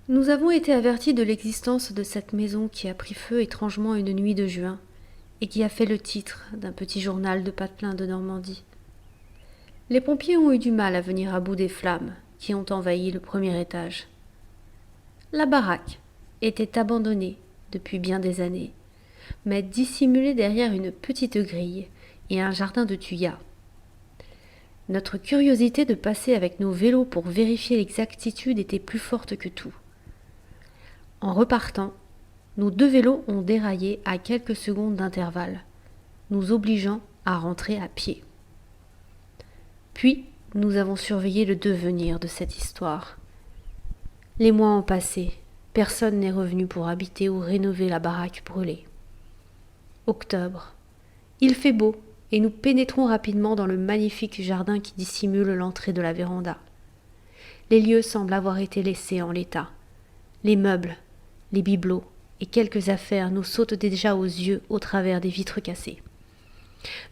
Nous avons été avertis de l'existence de cette maison qui a pris feu étrangement une nuit de juin et qui a fait le titre d'un petit journal de patelin de Normandie. Les pompiers ont eu du mal à venir à bout des flammes qui ont envahi le premier étage. La baraque était abandonnée depuis bien des années, mais dissimulée derrière une petite grille et un jardin de thuya. Notre curiosité de passer avec nos vélos pour vérifier l'exactitude était plus forte que tout. En repartant, nos deux vélos ont déraillé à quelques secondes d'intervalle, nous obligeant à rentrer à pied. Puis, nous avons surveillé le devenir de cette histoire. Les mois ont passé, personne n'est revenu pour habiter ou rénover la baraque brûlée. Octobre. Il fait beau et nous pénétrons rapidement dans le magnifique jardin qui dissimule l'entrée de la véranda. Les lieux semblent avoir été laissés en l'état. Les meubles, les bibelots et quelques affaires nous sautent déjà aux yeux au travers des vitres cassées.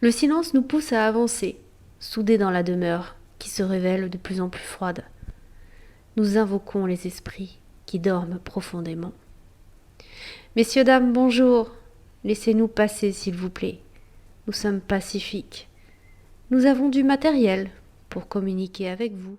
Le silence nous pousse à avancer, soudés dans la demeure qui se révèle de plus en plus froide. Nous invoquons les esprits qui dorment profondément. Messieurs, dames, bonjour. Laissez-nous passer, s'il vous plaît. Nous sommes pacifiques. Nous avons du matériel pour communiquer avec vous.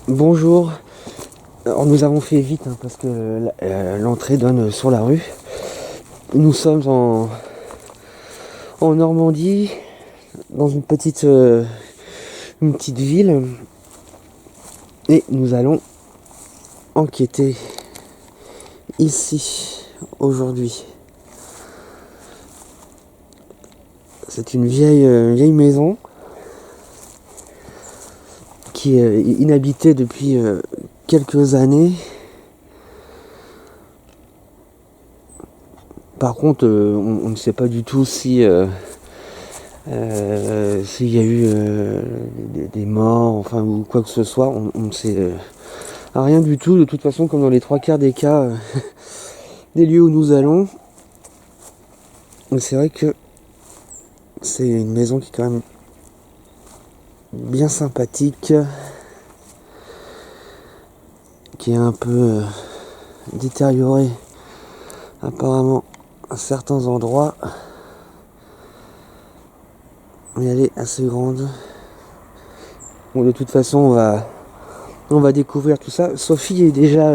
Bonjour, alors nous avons fait vite parce que l'entrée donne sur la rue. Nous sommes en Normandie, dans une petite ville, et nous allons enquêter ici aujourd'hui. C'est une vieille maison qui est inhabitée depuis quelques années. Par contre, on ne sait pas du tout si s'il y a eu des morts, enfin ou quoi que ce soit. On ne sait rien du tout. De toute façon, comme dans les trois quarts des cas des lieux où nous allons, c'est vrai que c'est une maison qui est quand même bien sympathique, qui est un peu détériorée apparemment à certains endroits, mais elle est assez grande. Bon, de toute façon, on va découvrir tout ça. Sophie est déjà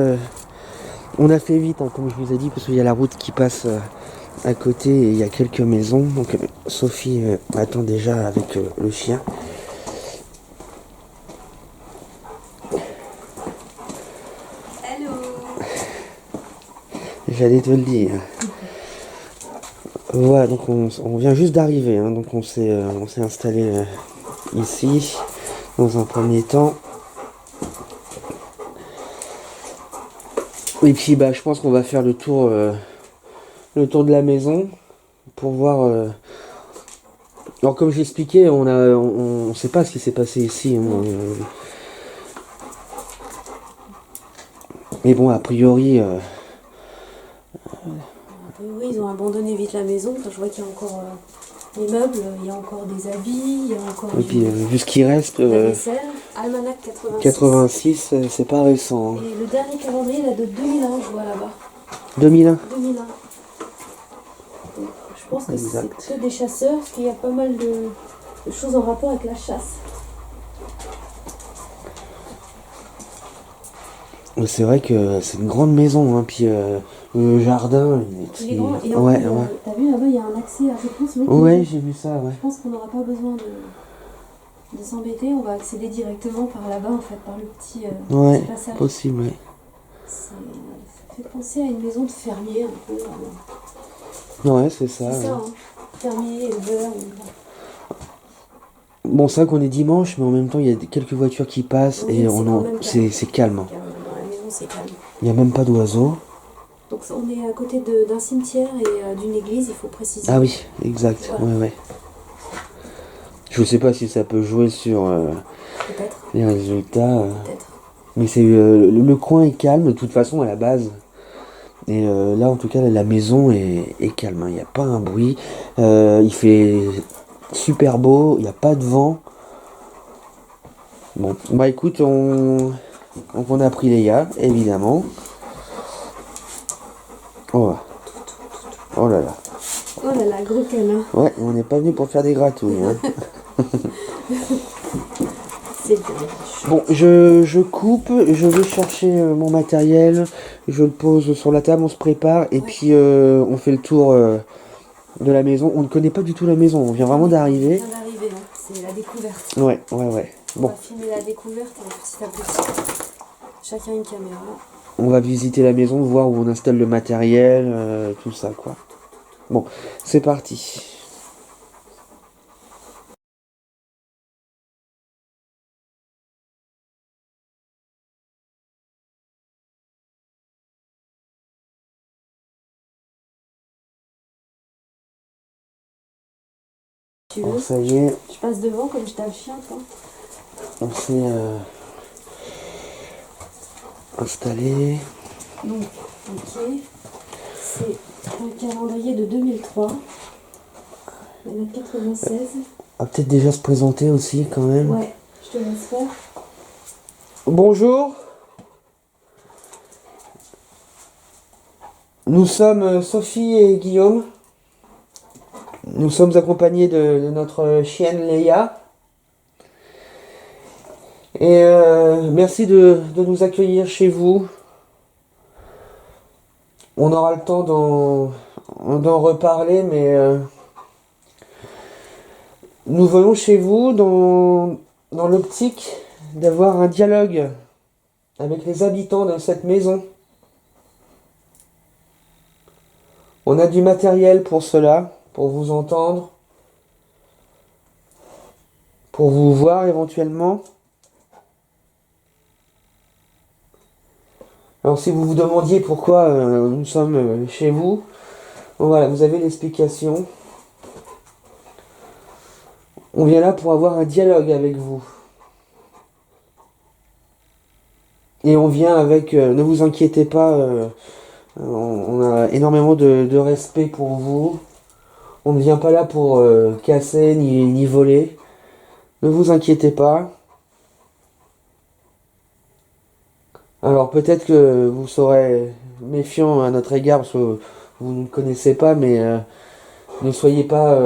on a fait vite, comme je vous ai dit, parce qu'il y a la route qui passe à côté et il y a quelques maisons. Donc Sophie attend déjà avec le chien. Hello. J'allais te le dire. Voilà, donc on vient juste d'arriver, donc on s'est installé ici dans un premier temps. Et puis je pense qu'on va faire le tour de la maison pour voir. Alors comme j'expliquais, on sait pas ce qui s'est passé ici. Mais bon, a priori. Oui, ils ont abandonné vite la maison. Enfin, je vois qu'il y a encore les meubles, il y a encore des habits, il y a encore Et puis vu ce qui reste. la vaisselle. Almanach 86. 86, c'est pas récent. Hein. Et le dernier calendrier date de 2001, je vois là-bas. 2001. 2001. Donc, je pense que c'est Exact. plutôt des chasseurs, parce qu'il y a pas mal de choses en rapport avec la chasse. C'est vrai que c'est une grande maison, hein. Puis le jardin, Il est grand. Et ouais, en fait, ouais. t'as vu là-bas, il y a un accès à réponse. Ouais, j'ai vu ça, ouais. Je pense qu'on n'aura pas besoin de s'embêter. On va accéder directement par là-bas, en fait, par le petit, Ouais, petit passage. possible, ouais. Ça fait penser à une maison de fermier, un peu. Ouais, c'est ça. C'est ça, Ouais. hein. Fermier, éleveur. Bon, c'est vrai qu'on est dimanche, mais en même temps, il y a quelques voitures qui passent Oui, et c'est quand même c'est calme. Hein. Dans la maison, c'est calme. Il n'y a même pas d'oiseaux. Donc on est à côté d'un cimetière et d'une église, il faut préciser. Ah oui, exact. Voilà. Ouais, ouais. Je sais pas si ça peut jouer sur Peut-être. les résultats. Peut-être. Mais c'est le coin est calme de toute façon à la base. Et là, en tout cas, la maison est calme. Il n'y a pas un bruit. Il fait super beau. Il n'y a pas de vent. Bon, bah écoute, donc on a pris les gars, évidemment. Oh, oh là là. Oh là là, gros câlin. Ouais, on n'est pas venu pour faire des gratouilles. Hein. C'est bien. Bon, je coupe, je vais chercher mon matériel, je le pose sur la table, on se prépare et puis on fait le tour de la maison. On ne connaît pas du tout la maison, on vient vraiment d'arriver. On vient d'arriver, hein. C'est la découverte. Ouais, ouais, ouais. On Bon, va filmer la découverte petit à petit. Chacun une caméra. on va visiter la maison, voir où on installe le matériel, tout ça quoi. Bon, c'est parti. Tu Bon, veux ça y est, Je passe devant comme j'étais un chien, toi. on s'est installé. Donc, ok. C'est un calendrier de 2003. Il y en a 96. On va peut-être déjà se présenter aussi quand même. Ouais, je te laisse faire. Bonjour. Nous sommes Sophie et Guillaume. Nous sommes accompagnés de notre chienne Léa. Et merci de nous accueillir chez vous. On aura le temps d'en reparler, mais nous venons chez vous dans l'optique d'avoir un dialogue avec les habitants de cette maison. On a du matériel pour cela, pour vous entendre, pour vous voir éventuellement. Alors si vous vous demandiez pourquoi nous sommes chez vous, bon, voilà, vous avez l'explication. On vient là pour avoir un dialogue avec vous. Et on vient avec, ne vous inquiétez pas, on a énormément de respect pour vous. On ne vient pas là pour casser ni voler. Ne vous inquiétez pas. Alors peut-être que vous serez méfiant à notre égard parce que vous ne connaissez pas, mais ne soyez pas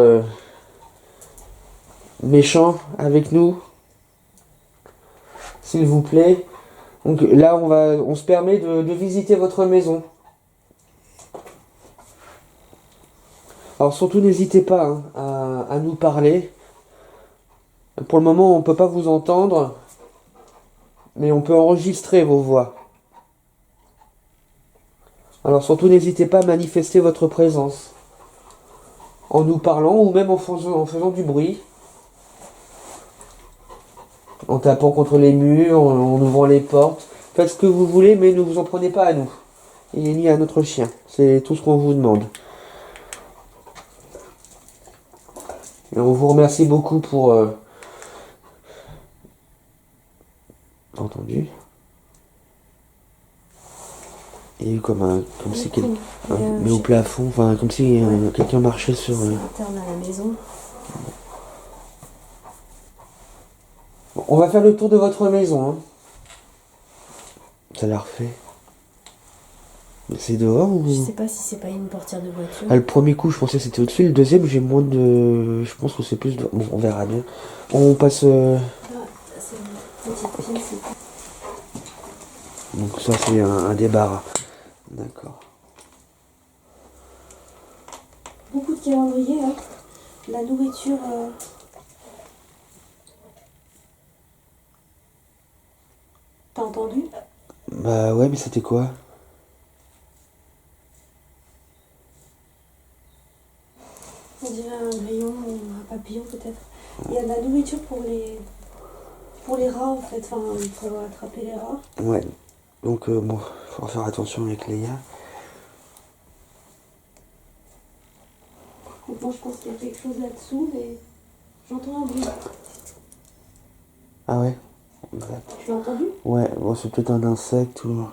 méchants avec nous, s'il vous plaît. Donc là, on se permet de visiter votre maison. Alors surtout, n'hésitez pas hein, à nous parler. Pour le moment, on ne peut pas vous entendre, mais on peut enregistrer vos voix. Alors surtout, n'hésitez pas à manifester votre présence en nous parlant ou même en faisant du bruit, en tapant contre les murs, en ouvrant les portes. Faites ce que vous voulez, mais ne vous en prenez pas à nous et ni à notre chien. C'est tout ce qu'on vous demande. Et on vous remercie beaucoup pour... entendu. Il y a eu comme si mais au plafond, enfin comme si quelqu'un marchait sur... C'est interne à la maison. Bon, on va faire le tour de votre maison. Hein. Ça l'a refait. Mais c'est dehors ou... Je sais pas si c'est pas une portière de voiture. Ah, le premier coup, je pensais que c'était au-dessus. Le deuxième, j'ai moins de... Je pense que c'est plus de... Bon, on verra bien. On passe... Ah, c'est une petite pile, c'est tout. Donc ça, c'est un débarras. D'accord. Beaucoup de calendriers, hein. La nourriture... T'as entendu? Bah ouais, mais c'était quoi? On dirait un grillon ou un papillon peut-être. Il y a de la nourriture pour les rats en fait, enfin pour attraper les rats. Ouais. Donc, bon, faut faire attention avec Léa. Donc moi je pense qu'il y a quelque chose là-dessous, mais j'entends un bruit. Ah ouais? Tu l'as entendu? Ouais, bon, c'est peut-être un insecte ou...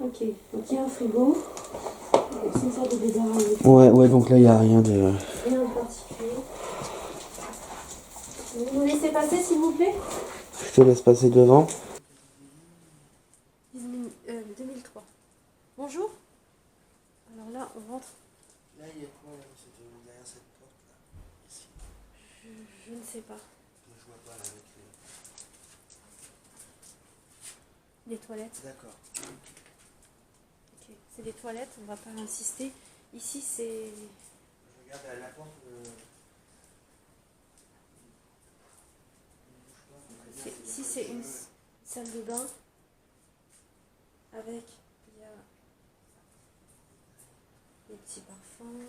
Ok, donc il y a un frigo. C'est une sorte de débarras. Ouais, donc là, il n'y a rien de... Rien de particulier. Vous nous laissez passer s'il vous plaît? Je te laisse passer devant. 2003. Bonjour. Alors là, on rentre. Là, il y a quoi derrière cette porte là? Ici. Je ne sais pas. Je vois pas là avec Des toilettes. D'accord. Ok, c'est des toilettes, on va pas insister. Ici, c'est... Je regarde à la porte. Ici, c'est une salle de bain avec, il y a des petits parfums.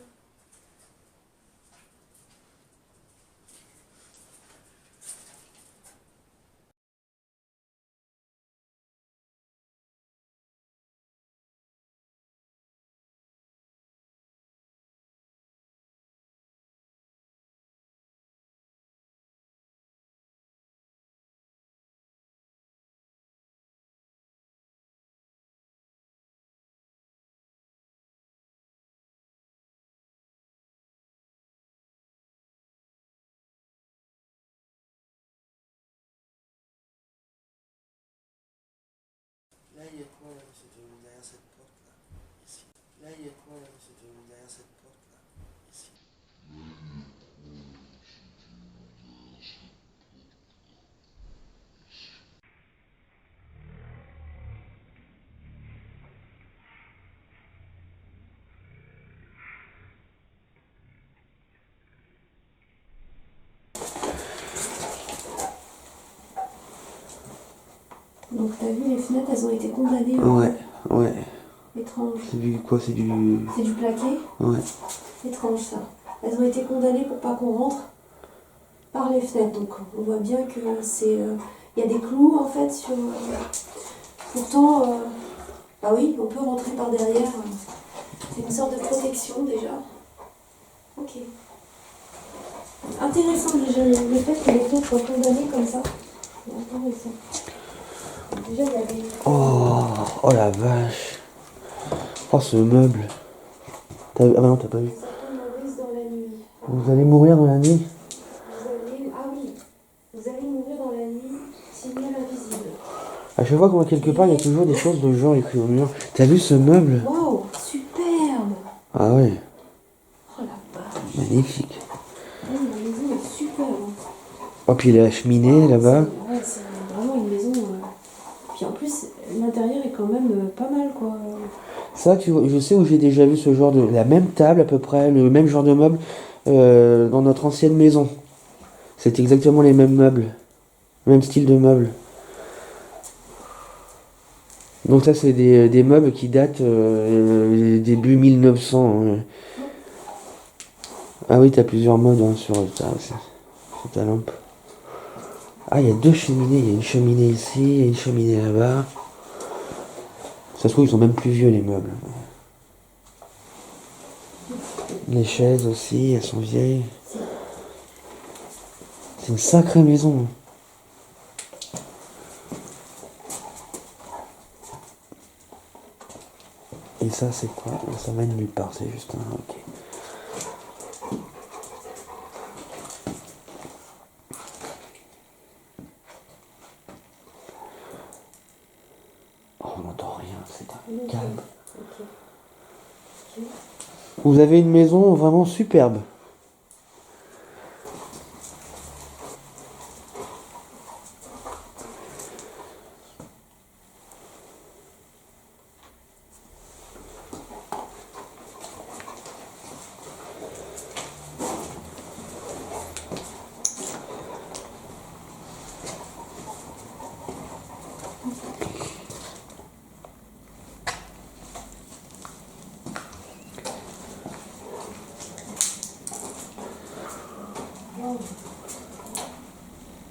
Là, il y a quoi derrière cette porte là? Ici. Là, il y a quoi derrière cette porte là? Ici. Donc t'as vu, les fenêtres, elles ont été condamnées. Ouais, ouais. Étrange. C'est du quoi? C'est du... C'est du plaqué. Ouais. Étrange ça. Elles ont été condamnées pour pas qu'on rentre par les fenêtres. Donc on voit bien que c'est... Il y a des clous en fait sur... Pourtant, bah oui, on peut rentrer par derrière. C'est une sorte de protection déjà. Ok. Intéressant déjà le fait que les fenêtres soient condamnées comme ça. C'est intéressant. Déjà il y avait... Oh la vache. Oh ce meuble. Ah bah non, t'as pas vu. Certains nourrissent dans la nuit. Vous allez mourir dans la nuit? Ah oui, vous allez mourir dans la nuit, signal invisible. À chaque fois qu'on va quelque part, il y a toujours des choses de genre écrites au mur. T'as vu ce meuble? Waouh, superbe! Ah ouais, Oh la vache! magnifique. Oui, la maison est superbe. Oh puis il y a la cheminée là-bas. Ouais, c'est vraiment une maison. Puis en plus, l'intérieur est quand même pas mal quoi. Ça, tu vois, je sais où j'ai déjà vu ce genre de... La même table à peu près, le même genre de meuble dans notre ancienne maison. C'est exactement les mêmes meubles. Même style de meubles. Donc ça, c'est des meubles qui datent début 1900. Hein. Ah oui, t'as plusieurs modes hein, sur ta lampe. Ah, il y a deux cheminées. Il y a une cheminée ici et une cheminée là-bas. Ça se trouve, ils sont même plus vieux, les meubles. Les chaises aussi, elles sont vieilles. C'est une sacrée maison. Et ça, c'est quoi? Ça mène nulle part, c'est juste un... Ok. Oh, on n'entend rien, c'est Non, calme. ok. Ok. Vous avez une maison vraiment superbe. Wow.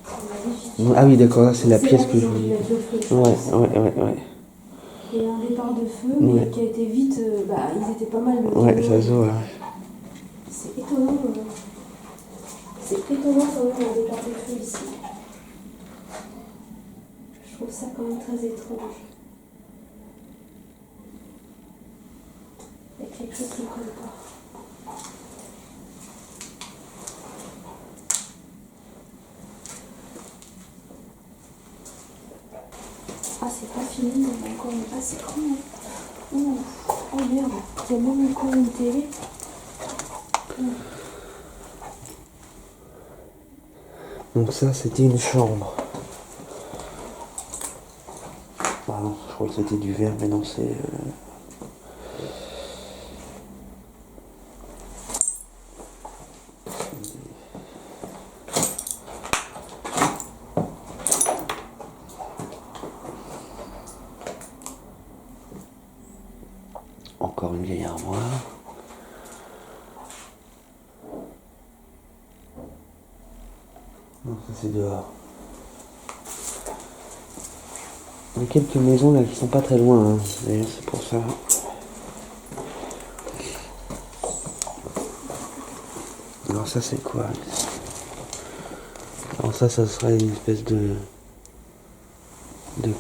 C'est magnifique. Ah oui, d'accord, là c'est la C'est pièce là que qu'ils je ont dû voulais. mettre le feu, je Ouais, pense. ouais. Il y a un départ de feu, mais Ouais. qui a été vite. Ils étaient pas mal. Ouais, ça se voit. C'est étonnant. C'est étonnant quand même un départ de feu ici. Je trouve ça quand même très étrange. Il y a quelque chose qui ne colle pas. Ah, c'est pas fini, il y a encore une... Ah, c'est grand, hein. Ouh. Oh merde, il y a même encore une télé. Ouh. Donc ça, c'était une chambre. Pardon, je crois que c'était du verre, mais non, c'est... Encore une vieille armoire. Non, ça c'est dehors. Il y a quelques maisons là qui sont pas très loin, hein. D'ailleurs, c'est pour ça. Alors ça c'est quoi? Alors ça serait une espèce de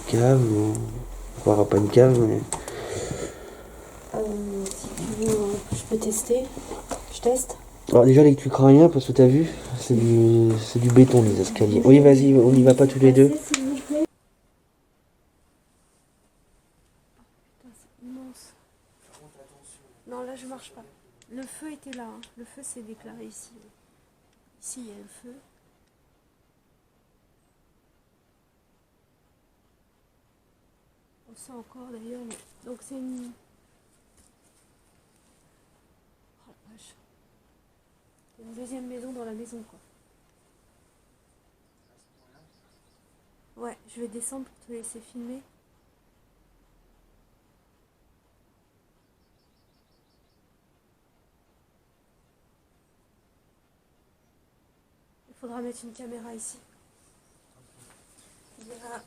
cave ou... Enfin, pas une cave, mais... Si tu veux, je peux tester. Je teste. Alors déjà l'électrique rien parce que t'as vu, c'est du béton les escaliers. Oui vas-y, on n'y va pas tous les deux. S'il vous plaît. Putain, c'est immense. Non, là je marche pas. Le feu était là, hein. Le feu s'est déclaré ici. Ici il y a le feu. On sent encore d'ailleurs. Donc c'est une... Oh la vache. Il y a une deuxième maison dans la maison quoi. Ouais, je vais descendre pour te laisser filmer. Il faudra mettre une caméra ici. Il y a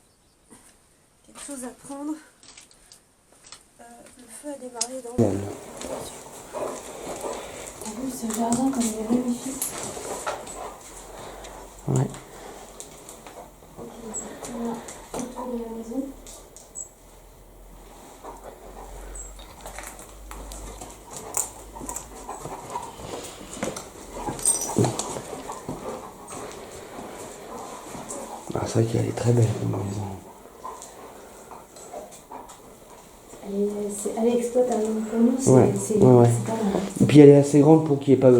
quelque chose à prendre. Le feu a démarré dans le... T'as vu ce jardin comme il est magnifique. Ouais. Ok, on a autour de la maison. Ah, c'est vrai qu'elle est très belle comme maison. Elle est exploitable pour nous, c'est Ouais. pas mal. Et puis elle est assez grande pour qu'il n'y ait pas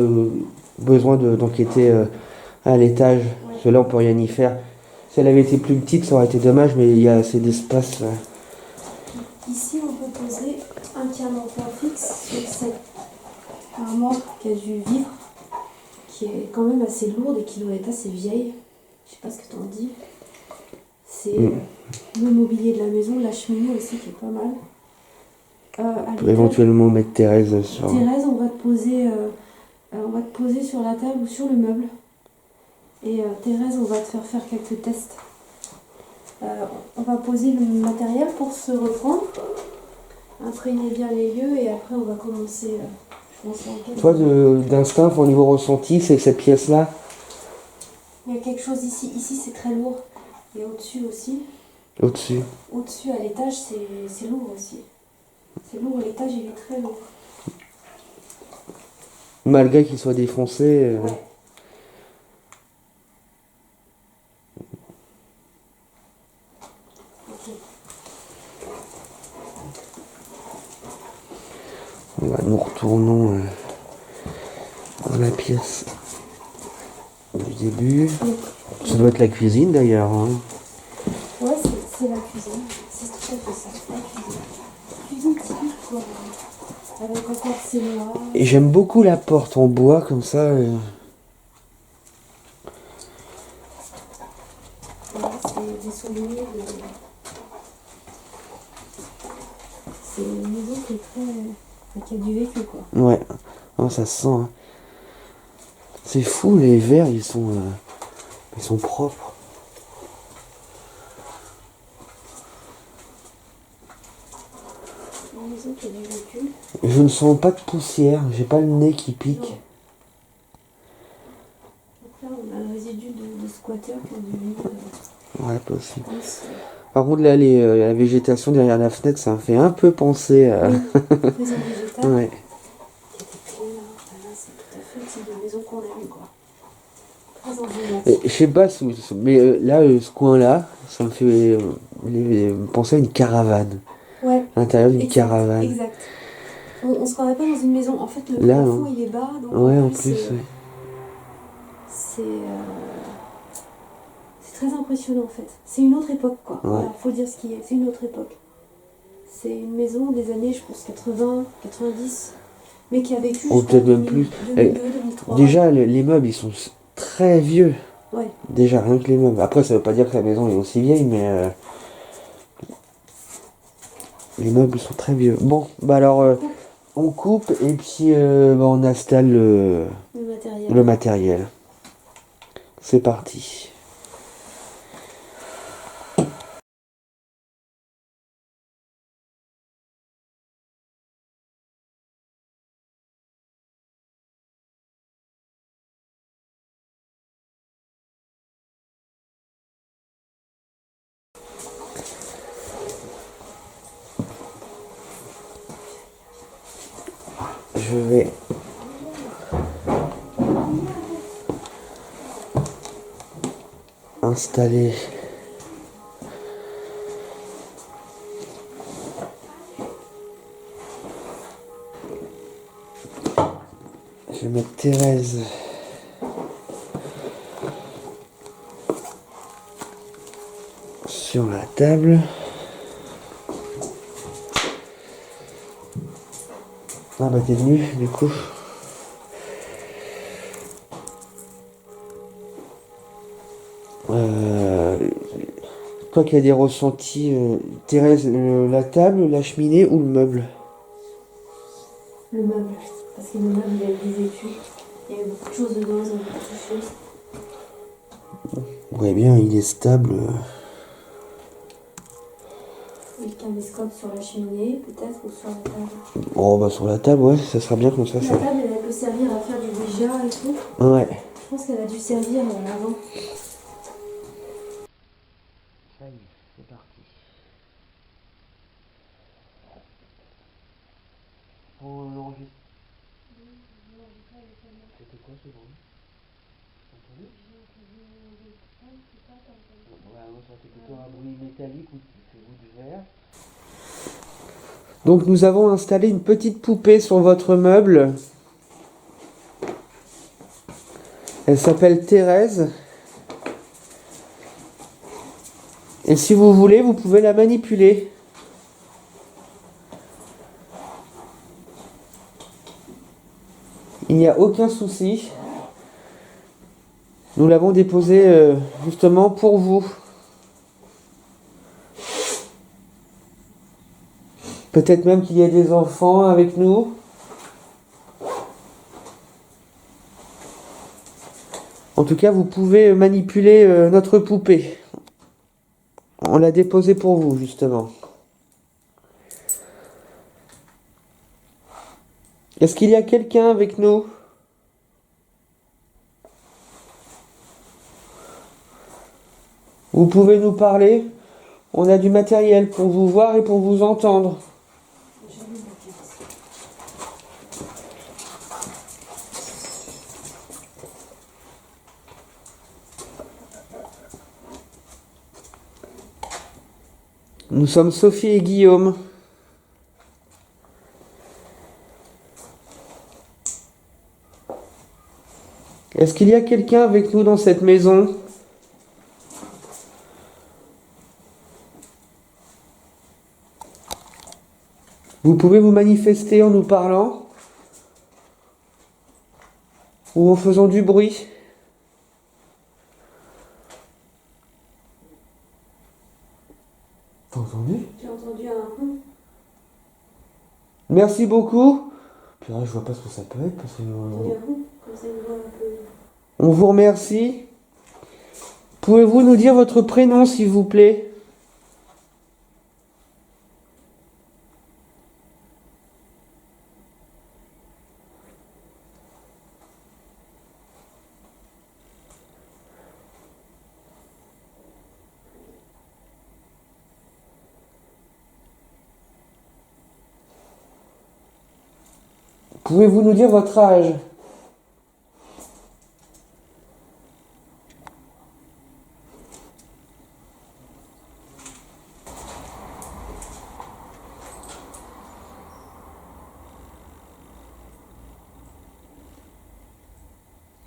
besoin d'enquêter à l'étage. Ouais. Parce que là on peut rien y faire. Si elle avait été plus petite ça aurait été dommage mais il y a assez d'espace. Ici, on peut poser un piano en point fixe sur cette armoire qui a dû vivre, qui est quand même assez lourde et qui doit être assez vieille. Je sais pas ce que t'en dis. C'est le mobilier de la maison, la cheminée aussi qui est pas mal. On peut éventuellement mettre Thérèse sur... Thérèse, on va te poser sur la table ou sur le meuble. Et Thérèse, on va te faire quelques tests. On va poser le matériel pour se reprendre, imprégner bien les lieux et après on va commencer, je pense, l'enquête. Toi d'instinct, au niveau ressenti, c'est cette pièce-là? Il y a quelque chose ici. Ici, c'est très lourd. Et au-dessus aussi. Au-dessus. Au-dessus, à l'étage, c'est lourd aussi. C'est lourd, l'étage, il est très lourd. Malgré qu'il soit défoncé. Ouais. Ok. Voilà, nous retournons dans la pièce du début. Ça doit être la cuisine d'ailleurs. Hein. Ouais, c'est la cuisine. C'est tout à fait ça, la cuisine. Cuisine typique, quoi. Avec encore ses noix. Et j'aime beaucoup la porte en bois comme ça. Voilà, c'est des souvenirs. C'est une maison qui est très. Qui a du vécu, quoi. Ouais, oh, ça se sent. Hein. C'est fou, les verres, ils sont propres. Une maison qui a du vécu. Je ne sens pas de poussière, j'ai pas le nez qui pique. Non. Donc là, on a le résidu de squatter qui ont dû venir. Ouais, possible. Ici. Par contre, là, la végétation derrière la fenêtre, ça me fait un peu penser à. Oui, maison végétale. Ouais. Il y a des clés là. Voilà, c'est tout à fait le type de maison qu'on aime, quoi. Très emblématique. Et je sais pas, mais là, ce coin-là, ça me fait penser à une caravane. Ouais. À l'intérieur d'une Exact, caravane. exact. On se croirait pas dans une maison. En fait, le Là, plafond, non. il est bas. Donc Ouais, en plus, c'est ouais. c'est très impressionnant, en fait. C'est une autre époque, quoi. Ouais. Voilà, faut dire ce qui est. C'est une autre époque. C'est une maison des années, je pense, 80, 90, mais qui a vécu Ou jusqu'en peut-être même plus. 2002, 2003. Déjà, les meubles, ils sont très vieux. Ouais. Déjà, rien que les meubles. Après, ça veut pas dire que la maison est aussi vieille, mais les meubles sont très vieux. Bon, bah alors, on coupe et puis bah, on installe Le matériel. le matériel. C'est parti. Je vais installer je vais mettre Thérèse sur la table. Ah bah t'es venu du coup. Toi qui as des ressentis, Thérèse, la table, la cheminée ou le meuble? Le meuble. Parce que le meuble, il a eu du vécu. Il y a eu beaucoup de choses dedans, ils ont beaucoup touché. Ouais bien, il est stable. Et le caméscope sur la cheminée, peut-être, ou sur la table. Oh bah sur la table, ouais, ça sera bien comme ça. La table, elle peut servir à faire du Ouija et tout. Ouais. Je pense qu'elle a dû servir avant. Ça y est, c'est parti. Pour l'enregistrer. C'était quoi ce bruit? Entendu? Ouais, on sentait plutôt un bruit métallique ou de verre. Donc nous avons installé une petite poupée sur votre meuble. Elle s'appelle Thérèse. Et si vous voulez, vous pouvez la manipuler. Il n'y a aucun souci. Nous l'avons déposée justement pour vous. Peut-être même qu'il y a des enfants avec nous. En tout cas, vous pouvez manipuler notre poupée. On l'a déposée pour vous, justement. Est-ce qu'il y a quelqu'un avec nous? Vous pouvez nous parler? On a du matériel pour vous voir et pour vous entendre. Nous sommes Sophie et Guillaume. Est-ce qu'il y a quelqu'un avec nous dans cette maison? Vous pouvez vous manifester en nous parlant ou en faisant du bruit. T'as entendu? J'ai entendu un hum. Merci beaucoup. Puis là, je vois pas ce que ça peut être parce que Comme ça, une voix un peu... on vous remercie. Pouvez-vous nous dire votre prénom, s'il vous plaît? Pouvez-vous nous dire votre âge?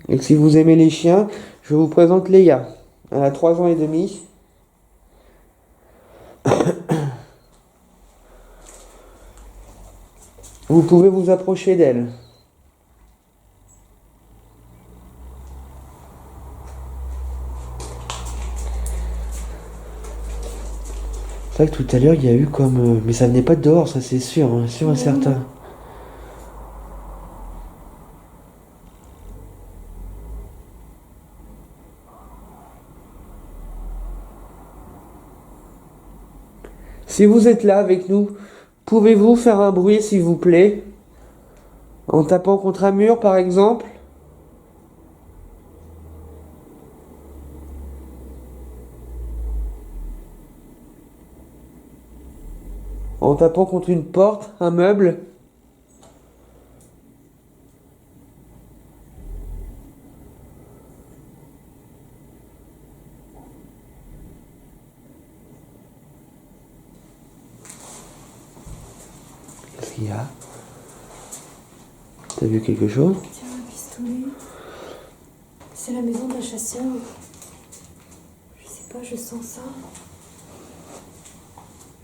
Et si vous aimez les chiens, je vous présente Léa. Elle a 3 ans et demi. Vous pouvez vous approcher d'elle. C'est vrai que tout à l'heure, il y a eu comme... mais ça venait pas de dehors, ça c'est sûr, hein, sûr et certain. Si vous êtes là avec nous, pouvez-vous faire un bruit, s'il vous plaît? En tapant contre un mur, par exemple? En tapant contre une porte, un meuble? Qu'est-ce qu'il y a? T'as vu quelque chose? Tiens, un pistolet. C'est la maison d'un chasseur. Je sais pas, je sens ça.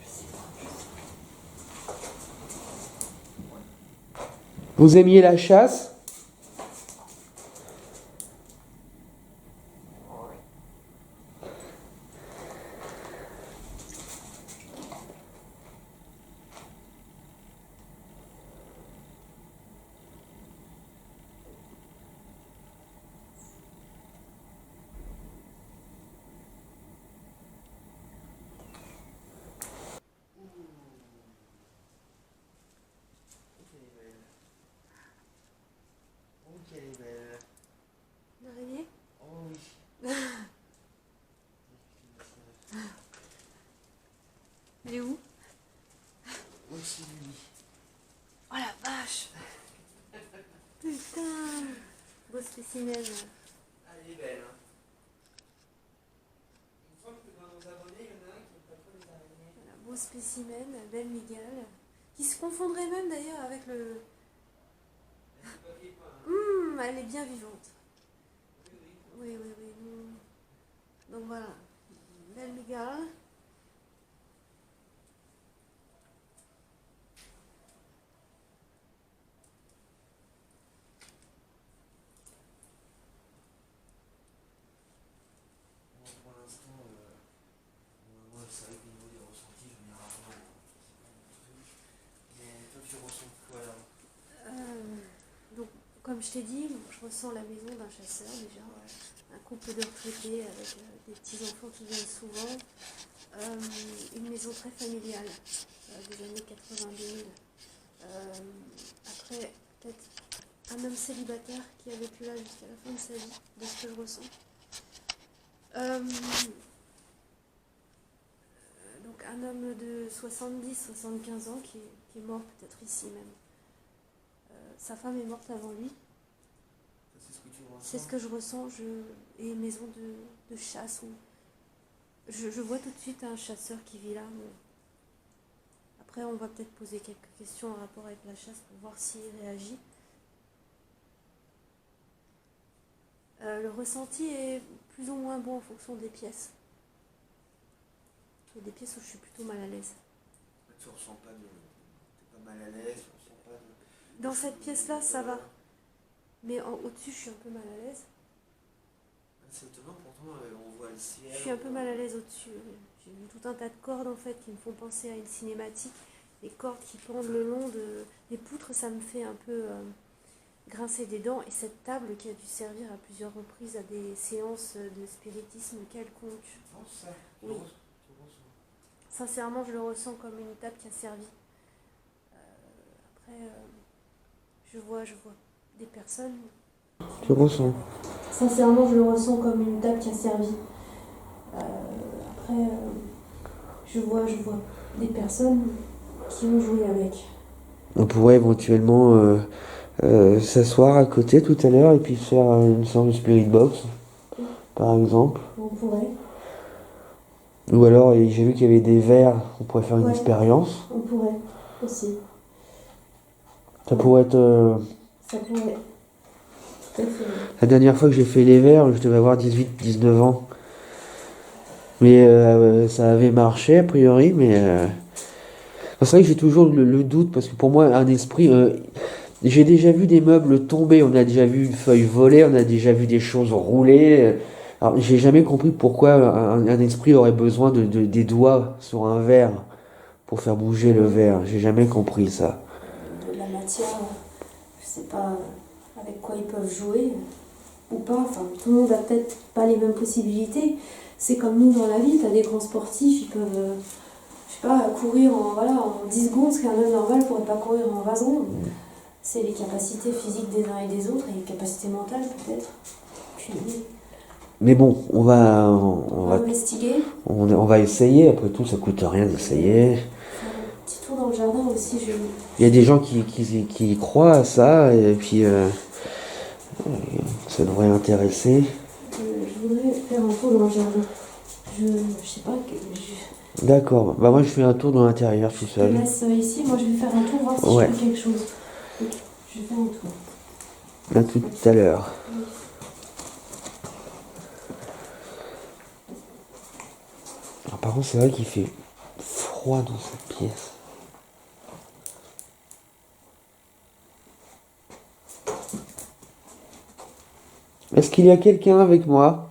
Je sais pas. Vous aimiez la chasse? Une araignée? Oh oui. Elle est où? Aussi lui. Oh la vache! Putain! Beau spécimen. Elle est belle, hein. Il me semble que dans nos abonnés, il y en a un qui n'est pas trop les araignées. Voilà, beau spécimen, belle migale. Qui se confondrait même d'ailleurs avec le... elle est bien vivante. Oui, oui, oui. Donc voilà. Belle migale. Pour l'instant, moi, c'est vrai qu'au niveau des ressentis, je n'ai rarement. Mais toi, tu ressens quoi là? Donc, comme je t'ai dit, je ressens la maison d'un chasseur déjà. Un couple de retraités avec des petits-enfants qui viennent souvent. Une maison très familiale des années 90. Après, peut-être un homme célibataire qui a vécu là jusqu'à la fin de sa vie, de ce que je ressens. Donc un homme de 70-75 ans qui est mort peut-être ici même. Sa femme est morte avant lui. C'est ce que tu ressens? C'est ce que je ressens. Et maison de chasse. Je vois tout de suite un chasseur qui vit là. Mais... Après, on va peut-être poser quelques questions en rapport avec la chasse pour voir s'il réagit. Le ressenti est plus ou moins bon en fonction des pièces. Il y a des pièces où je suis plutôt mal à l'aise. Tu ressens pas de... T'es pas mal à l'aise, tu ressens pas de... Dans cette pièce-là, ça va. Mais au-dessus, je suis un peu mal à l'aise. C'est étonnant, pourtant on voit le ciel. Je suis un peu mal à l'aise au-dessus. J'ai vu tout un tas de cordes en fait qui me font penser à une cinématique. Les cordes qui pendent le long des poutres, ça me fait un peu grincer des dents. Et cette table qui a dû servir à plusieurs reprises à des séances de spiritisme quelconque. Non, ça, oui. Sincèrement, je le ressens comme une table qui a servi. Après, je vois des personnes. Tu ressens. Sincèrement, je le ressens comme une table qui a servi. Après, je vois des personnes qui ont joué avec. On pourrait éventuellement s'asseoir à côté tout à l'heure et puis faire une sorte de spirit box, par exemple. On pourrait. Ou alors, j'ai vu qu'il y avait des verres, on pourrait faire une expérience. On pourrait aussi. Ça pourrait être... Ça pourrait. Tout à fait. La dernière fois que j'ai fait les verres, je devais avoir 18-19 ans. Mais ça avait marché a priori, mais... C'est vrai que j'ai toujours le doute, parce que pour moi, un esprit... j'ai déjà vu des meubles tomber, on a déjà vu une feuille voler, on a déjà vu des choses rouler. Alors, j'ai jamais compris pourquoi un esprit aurait besoin des doigts sur un verre pour faire bouger le verre. J'ai jamais compris ça. De la matière, je sais pas avec quoi ils peuvent jouer ou pas. Enfin, tout le monde a peut-être pas les mêmes possibilités. C'est comme nous dans la vie, t'as des grands sportifs, ils peuvent, je sais pas, courir en 10 secondes, ce qu'un homme normal pourrait pas courir en 20 secondes. C'est les capacités physiques des uns et des autres et les capacités mentales peut-être. Mais bon, on va investiguer. On va essayer, après tout, ça coûte rien d'essayer. Faire un petit tour dans le jardin aussi. Il y a des gens qui croient à ça, et puis ça devrait intéresser. Je voudrais faire un tour dans le jardin. Je sais pas. D'accord, bah moi je fais un tour dans l'intérieur tout seul. Je te laisse ici, moi je vais faire un tour, voir si je fais quelque chose. Ok, je vais faire un tour. À tout à l'heure. Alors, par contre, c'est vrai qu'il fait froid dans cette pièce. Est-ce qu'il y a quelqu'un avec moi ?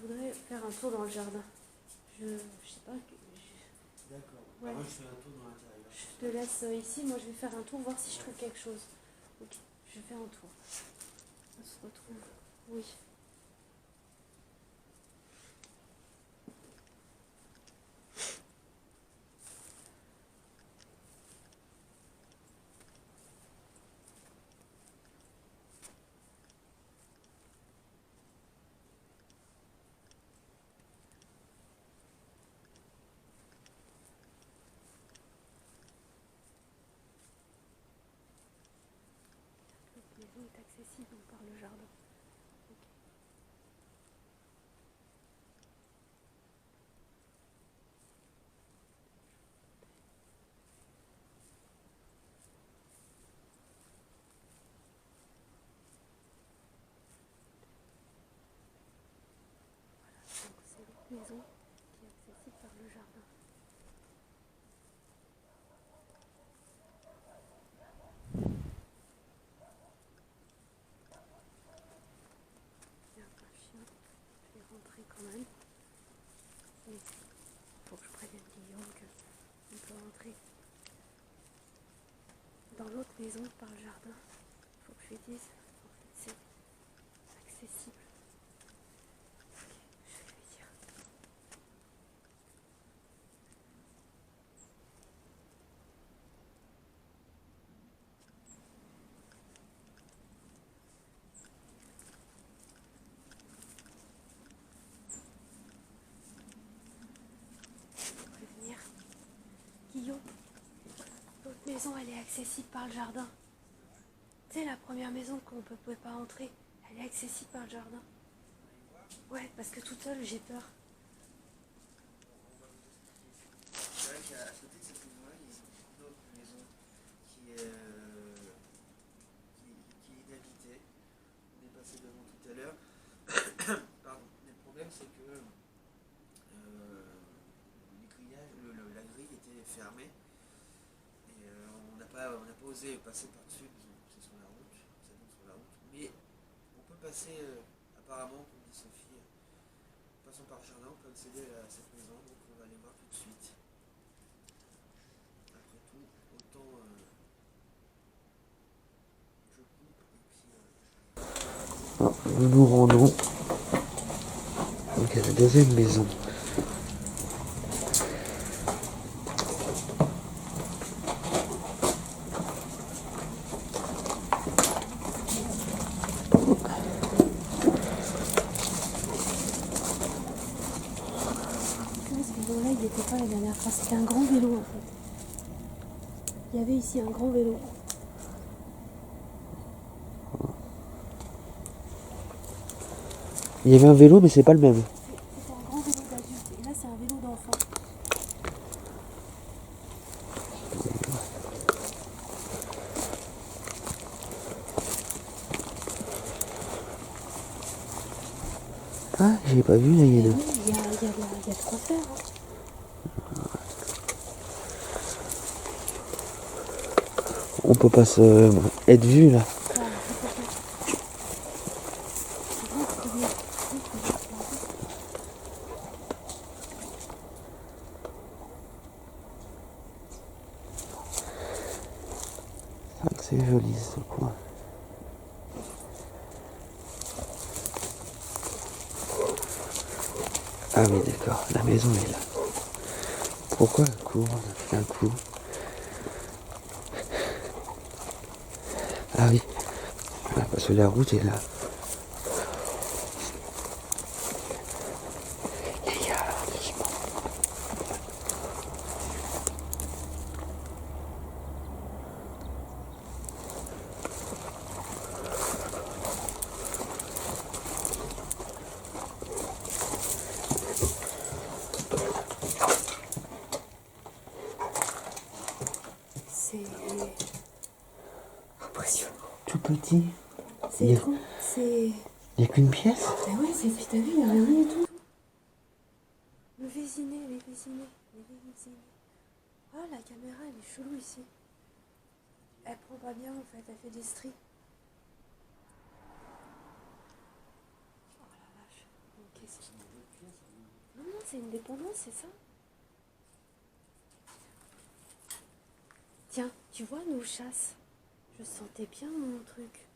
Je voudrais faire un tour dans le jardin. Je sais pas. D'accord, ouais. moi je fais un tour dans l'intérieur. Je te laisse ici, moi je vais faire un tour, voir si je trouve quelque chose. Ok, je vais faire un tour. On se retrouve. Oui. La maison est accessible par le jardin. Ok. dans l'autre maison par le jardin. Il faut que je lui dise. En fait, c'est accessible. Ok, je vais lui dire. Prévenir. Guillaume, l'autre maison, elle est accessible par le jardin. Tu sais, la première maison qu'on ne pouvait pas entrer, elle est accessible par le jardin. Ouais, parce que toute seule, j'ai peur. C'est vrai qu'à côté de cette maison-là, il y a une autre maison qui est, qui est inhabitée. On est passé devant tout à l'heure. Pardon. Le problème, c'est que les grillages, la grille était fermée. Et on n'a pas osé passer par-dessus, parce que c'est sur la route, ça donne sur la route. Mais on peut passer, apparemment, comme dit Sophie, passons par le jardin, on peut accéder à cette maison, donc on va aller voir tout de suite. Après tout, autant je coupe et puis... nous nous rendons donc à la deuxième maison. Ce vélo-là, il n'était pas la dernière fois. C'était un grand vélo, en fait. Il y avait ici un grand vélo. Il y avait un vélo, mais c'est pas le même. C'était un grand vélo d'adulte. Et là, c'est un vélo d'enfant. Ah, j'ai pas vu, là, il y en a. Oui, il y a de quoi faire. Hein. On peut pas se être vu là. Ah, C'est joli ce coin. Ah oui, d'accord, la maison est là. Pourquoi elle court d'un coup? Ah oui, ah, parce que la route est là. c'est impressionnant. Tout petit. C'est Il étrange. C'est. n'y a qu'une pièce. Mais ouais, c'est. Puis t'as vu, il n'y a rien du tout. Le vésiné, les vésinés. Ah, la caméra, elle est chelou ici. Elle prend pas bien en fait, elle fait des stries. Oh la vache. Ok, c'est non, non, c'est une dépendance, c'est ça. Tiens, tu vois nos chasses. Je sentais bien mon truc.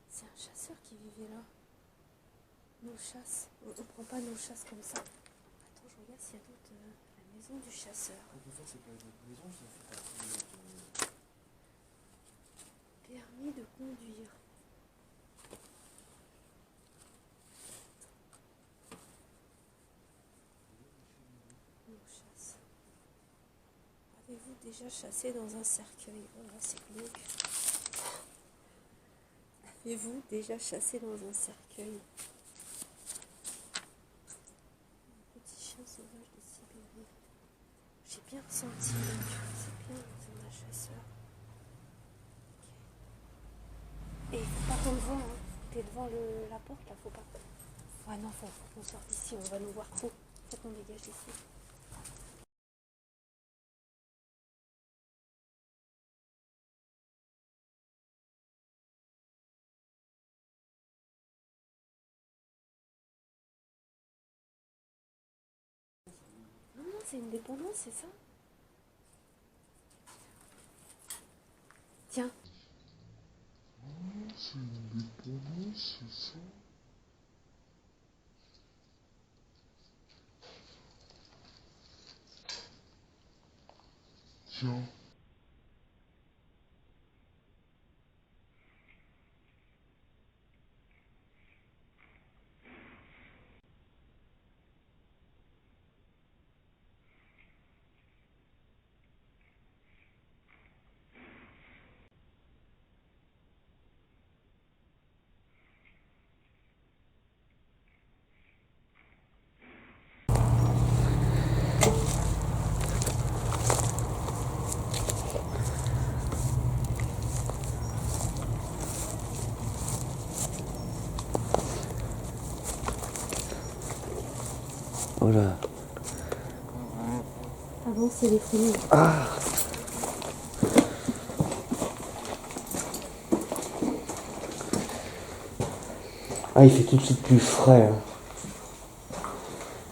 C'est un chasseur qui vivait là. Nos chasses. On prend pas nos chasses comme ça. Attends, je regarde s'il y a d'autres. La maison du chasseur. Permis de conduire. Nos chasses. Avez-vous déjà chassé dans un cercueil? Voilà, c'est glauque. Avez-vous déjà chassé dans un cercueil? Un petit chien sauvage de Sibérie. J'ai bien ressenti, donc c'est bien, c'est un chasseur. Okay. Et faut pas qu'on le voit, hein. T'es devant la porte là, faut pas. Ouais, non, faut qu'on sorte d'ici, on va nous voir trop. Faut qu'on dégage d'ici. Non, non, c'est une dépendance, c'est ça. Tiens. C'est une dépendance, c'est ça? Tiens. Voilà. Avant, c'est les fenêtres. Ah. Ah, il fait tout de suite plus frais hein,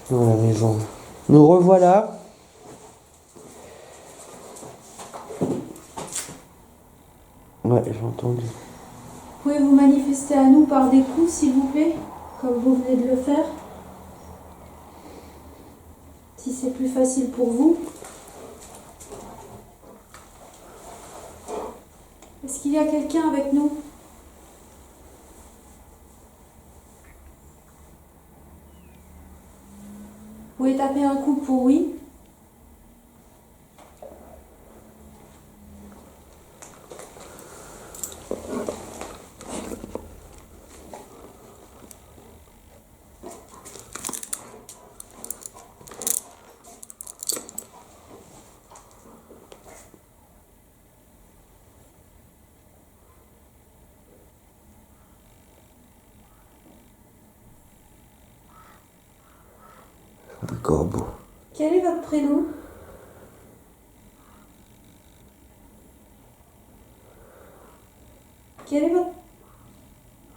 dans la maison. Nous revoilà. Ouais, j'ai entendu. Pouvez-vous manifester à nous par des coups, s'il vous plaît, comme vous venez de le faire? Si c'est plus facile pour vous. Est-ce qu'il y a quelqu'un avec nous? Vous pouvez taper un coup pour oui. Un corbeau. Quel est votre prénom? Quel est votre...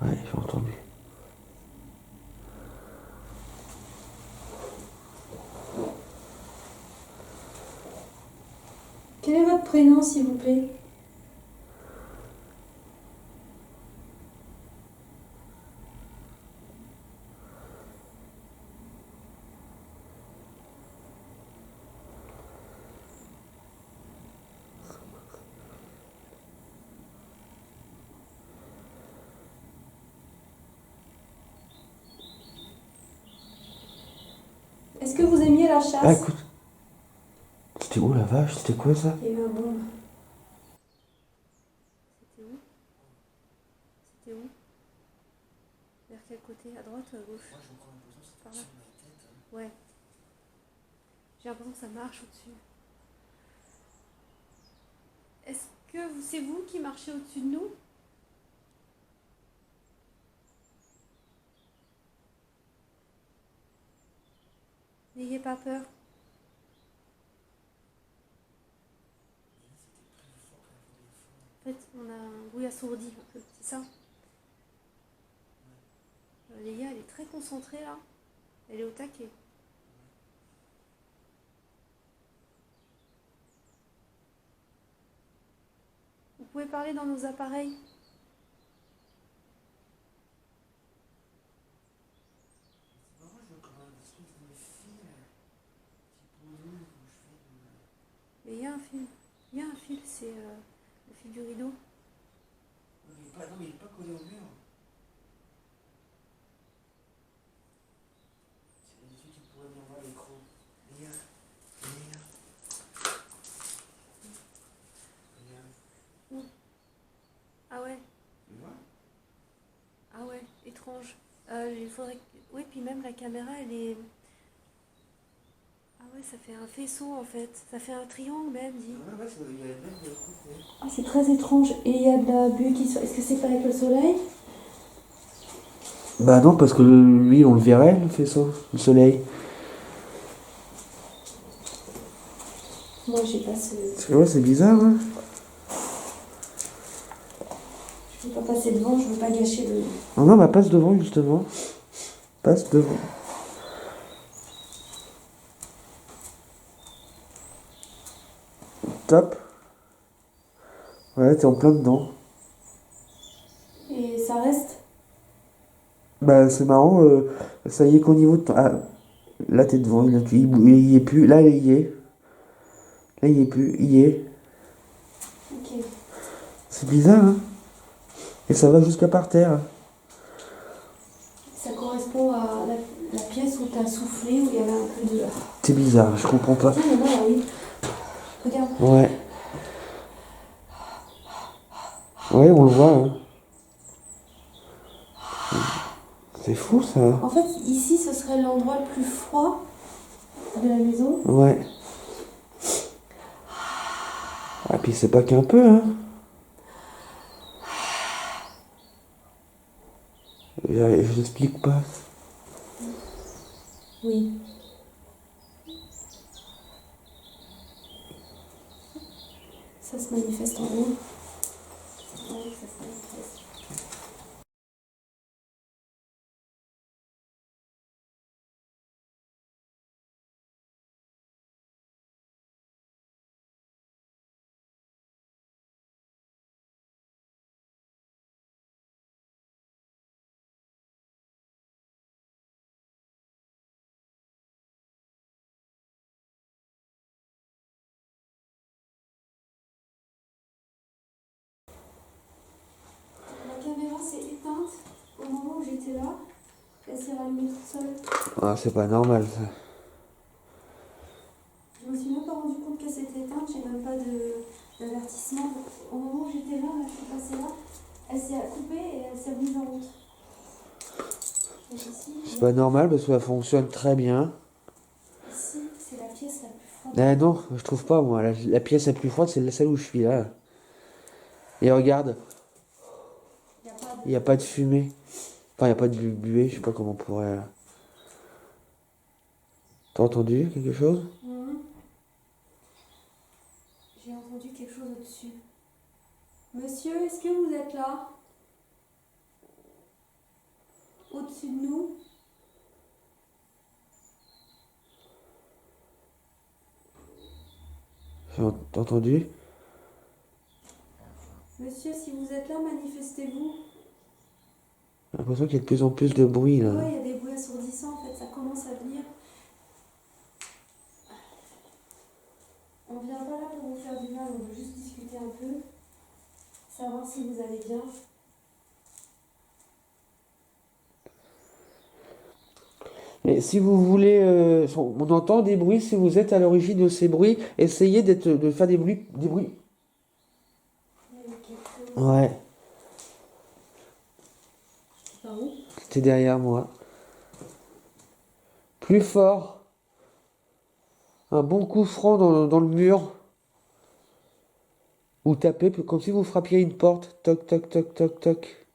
Ouais, j'ai entendu. Quel est votre prénom, s'il vous plaît? Est-ce que vous aimiez la chasse? Ah, écoute. C'était où la vache? C'était quoi ça? Il y a eu un boom. C'était où? C'était où? Vers quel côté? À droite ou à gauche? Moi, j'ai encore l'impression que c'est Par là. sur ma tête. Ouais. J'ai l'impression que ça marche au-dessus. Est-ce que c'est vous qui marchez au-dessus de nous? N'ayez pas peur. En fait, on a un bruit assourdi un peu, c'est ça? Léa, elle est très concentrée là. Elle est au taquet. Vous pouvez parler dans nos appareils. Mais il y a un fil. Il y a un fil, c'est le fil du rideau. Non, mais il n'est pas collé au mur. C'est des trucs qui pourraient venir voir l'écran. Regarde. Ah ouais, Tu vois? ah ouais, étrange. Il faudrait que... Oui, puis même la caméra, elle est... Ah ouais, ça fait un faisceau en fait. Ça fait un triangle même, dit. Ouais, il y a même des trucs. Ah, c'est très étrange. Et il y a de la buée qui se... Est-ce que c'est pas avec le soleil? Bah non, parce que lui, on le verrait, le faisceau, le soleil. Moi, j'ai pas ce... Parce que ouais, c'est bizarre, hein. Je veux pas passer devant, je veux pas gâcher le... Non, non, bah passe devant, justement. Passe devant. Top. Ouais, t'es en plein dedans. Et ça reste. Bah, c'est marrant, ça y est qu'au niveau de ton... Ah, là, t'es devant, il y est plus. Là, il y est. Là, il y est plus. Il y est. Ok. C'est bizarre, hein? Et ça va jusqu'à par terre. Ça correspond à la pièce où t'as soufflé, où il y avait un peu de. C'est bizarre, je comprends pas. Tiens, il y en a là, oui. Regarde. Ouais. Ouais, on le voit, hein. C'est fou, ça. En fait, ici, ce serait l'endroit le plus froid de la maison. Ouais. Ah, puis c'est pas qu'un peu, hein. Je l'explique pas. Oui. Ça se manifeste en haut. C'est en haut que ça se manifeste. La caméra s'est éteinte au moment où j'étais là. Elle s'est rallumée toute seule. Ah, c'est pas normal, ça. Je me suis même pas rendu compte qu'elle s'était éteinte. J'ai même pas d'avertissement. Au moment où j'étais là, je suis passée là. Elle s'est coupée et elle s'est remise en route. Donc C'est pas normal parce que ça fonctionne très bien. ici, c'est la pièce la plus froide. Ah non, je trouve pas, moi. La pièce la plus froide, c'est celle où je suis, là. Et regarde, il n'y a pas de fumée. Enfin, il n'y a pas de buée, je sais pas comment on pourrait... T'as entendu quelque chose? J'ai entendu quelque chose au-dessus. Monsieur, est-ce que vous êtes là? Au-dessus de nous? T'as entendu? Monsieur, si vous êtes là, manifestez-vous. J'ai l'impression qu'il y a de plus en plus de bruit, là. Ouais, il y a des bruits assourdissants, en fait, ça commence à venir. On vient pas là pour vous faire du mal, on veut juste discuter un peu, savoir si vous allez bien. Et si vous voulez... on entend des bruits, si vous êtes à l'origine de ces bruits, essayez de faire des bruits... Des bruits. Il y a quelque chose. Ouais, Par où? c'était derrière moi. Plus fort. Un bon coup franc dans le mur. Ou tapez comme si vous frappiez une porte. Toc, toc, toc, toc, toc.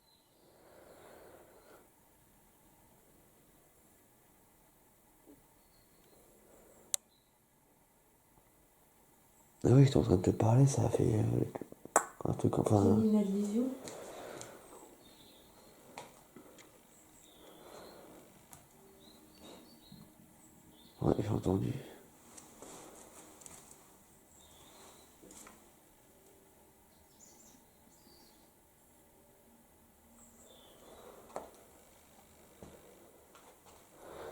Ah oui, j'étais en train de te parler, ça a fait un truc, J'ai enfin... mis une adhésion. Ouais, j'ai entendu.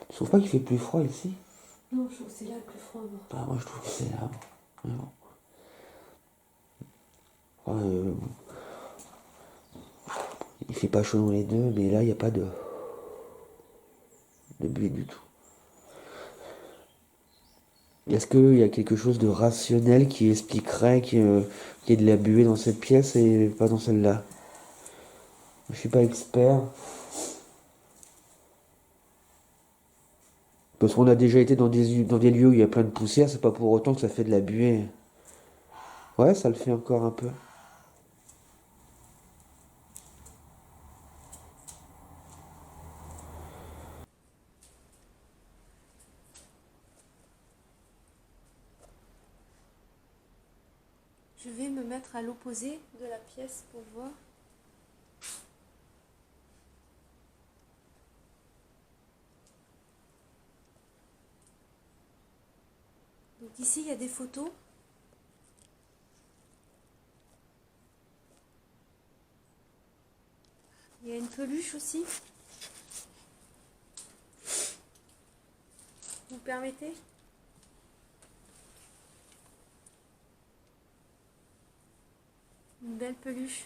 Tu trouves pas qu'il fait plus froid ici? Non, je trouve que c'est là le plus froid, moi. Ah, moi je trouve que c'est là. Mais bon. Ouais, il fait pas chaud dans les deux, mais là il n'y a pas de buée du tout. Est-ce qu'il y a quelque chose de rationnel qui expliquerait qu'il y ait de la buée dans cette pièce et pas dans celle-là? Je suis pas expert. Parce qu'on a déjà été dans des lieux où il y a plein de poussière, c'est pas pour autant que ça fait de la buée. Ouais, ça le fait encore un peu. Je vais me mettre à l'opposé de la pièce pour voir. Donc ici, il y a des photos. Il y a une peluche aussi. Vous permettez? Une belle peluche.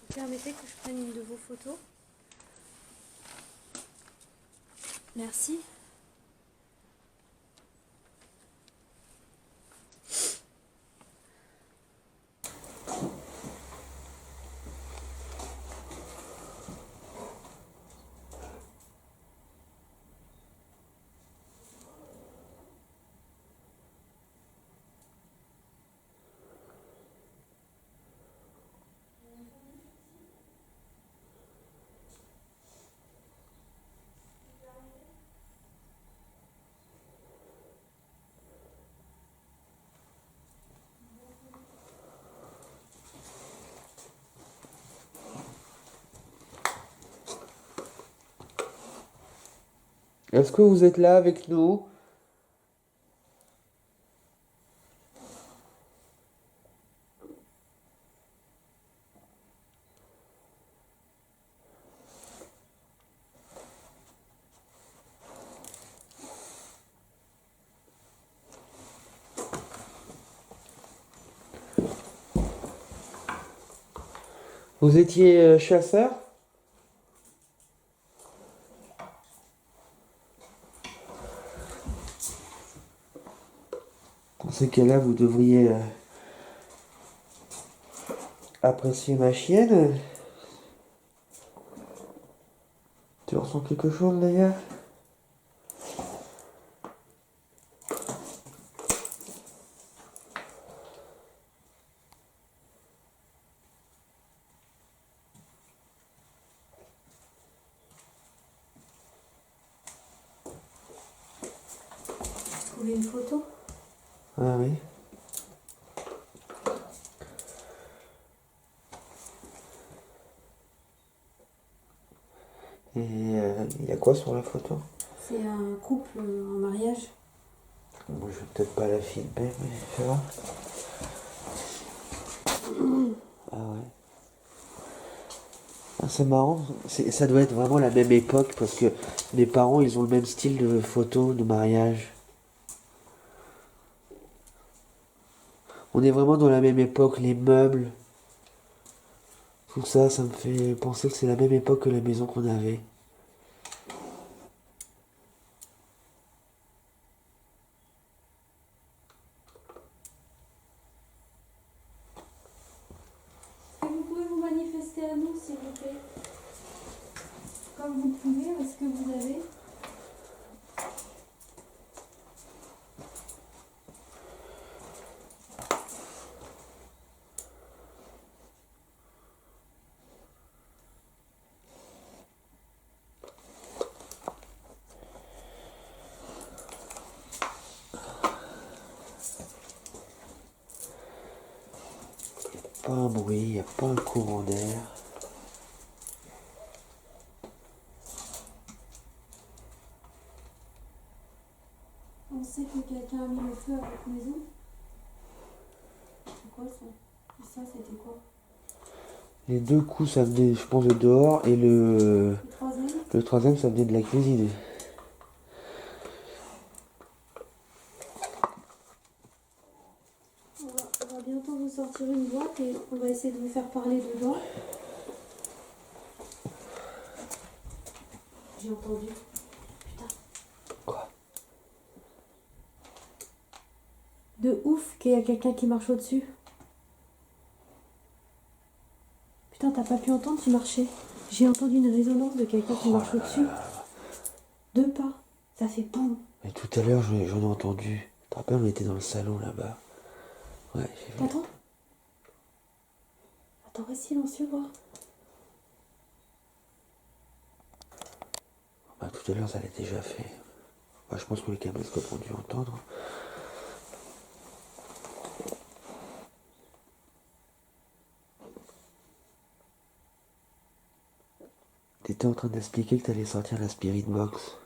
Vous permettez que je prenne une de vos photos? Merci. Est-ce que vous êtes là avec nous? Vous étiez chasseur? Dans ces cas-là, vous devriez apprécier ma chienne. Tu ressens quelque chose d'ailleurs? J'ai trouvé une photo. Ah oui. Et il y a quoi sur la photo? C'est un couple en mariage. Moi, je vais peut-être pas la filmer, mais ça va. Ah ouais. Ah, c'est marrant. Ça doit être vraiment la même époque parce que mes parents, ils ont le même style de photo de mariage. On est vraiment dans la même époque, les meubles, tout ça, ça me fait penser que c'est la même époque que la maison qu'on avait. Est-ce que vous pouvez vous manifester à nous, s'il vous plaît? Comme vous le pouvez, est-ce que vous avez? Pas un bruit, il n'y a pas un courant d'air. On sait que quelqu'un a mis le feu à votre maison. C'est quoi ça? Et ça, c'était quoi? Les deux coups, ça venait, je pense, de dehors et Le troisième? le troisième, ça venait de la cuisine. On va bientôt vous sortir une boîte et on va essayer de vous faire parler dedans. J'ai entendu. Putain. Quoi? De ouf qu'il y a quelqu'un qui marche au-dessus. Putain, t'as pas pu entendre, tu marchais. J'ai entendu une résonance de quelqu'un qui marche au-dessus. Deux pas. Ça fait boum. Mais tout à l'heure, j'en ai entendu. Tu te rappelles, on était dans le salon là-bas. Ouais, j'ai vu. T'entends? Attends, reste silencieux, voir. Bah, tout à l'heure, ça l'a déjà fait. Bah, je pense que les caméscopes ont dû entendre. T'étais en train d'expliquer que t'allais sortir la Spirit Box.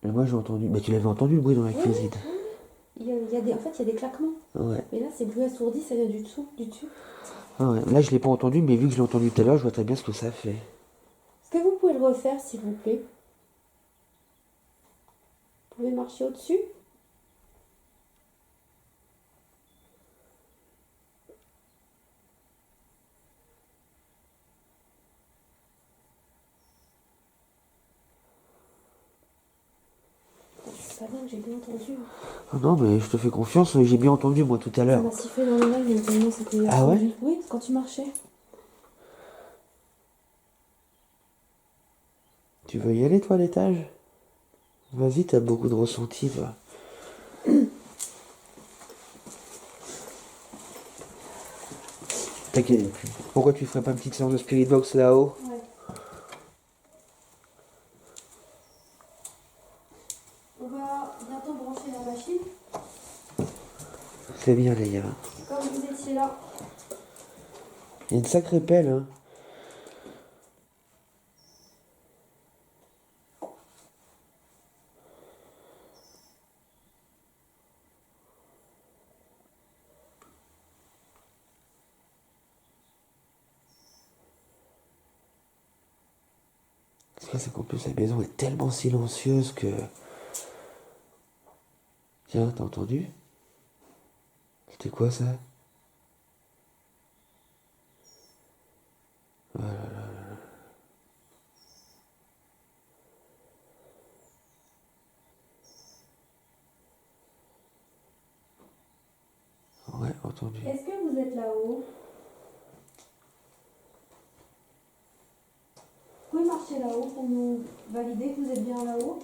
Et moi j'ai entendu. Bah tu l'avais entendu le bruit dans la cuisine. En fait, il y a des claquements. Ouais. Mais là, c'est bruit assourdi, ça vient du dessous, du dessus. Ah ouais. Là je l'ai pas entendu, mais vu que je l'ai entendu tout à l'heure, je vois très bien ce que ça fait. Est-ce que vous pouvez le refaire, s'il vous plaît? Vous pouvez marcher au-dessus? Je sais pas bien que j'ai bien entendu. Ah non mais je te fais confiance, j'ai bien entendu moi tout à Ça l'heure. m'a sifflé dans l'oreille, mais tellement c'était Ah ouais? assourdi. Oui, quand tu marchais. Tu veux y aller toi à l'étage? Vas-y, t'as beaucoup de ressenti toi. T'inquiète. Pourquoi tu ferais pas une petite séance de Spirit Box là-haut? Ouais. On va bientôt brancher la machine. C'est bien les gars. Comme vous étiez là. Il y a une sacrée pelle hein. Ce que c'est qu'en plus la maison est tellement silencieuse que... Tiens, t'as entendu? C'était quoi ça? Ouais, entendu. Est-ce que vous êtes là-haut? Vous pouvez marcher là-haut pour nous valider que vous êtes bien là-haut?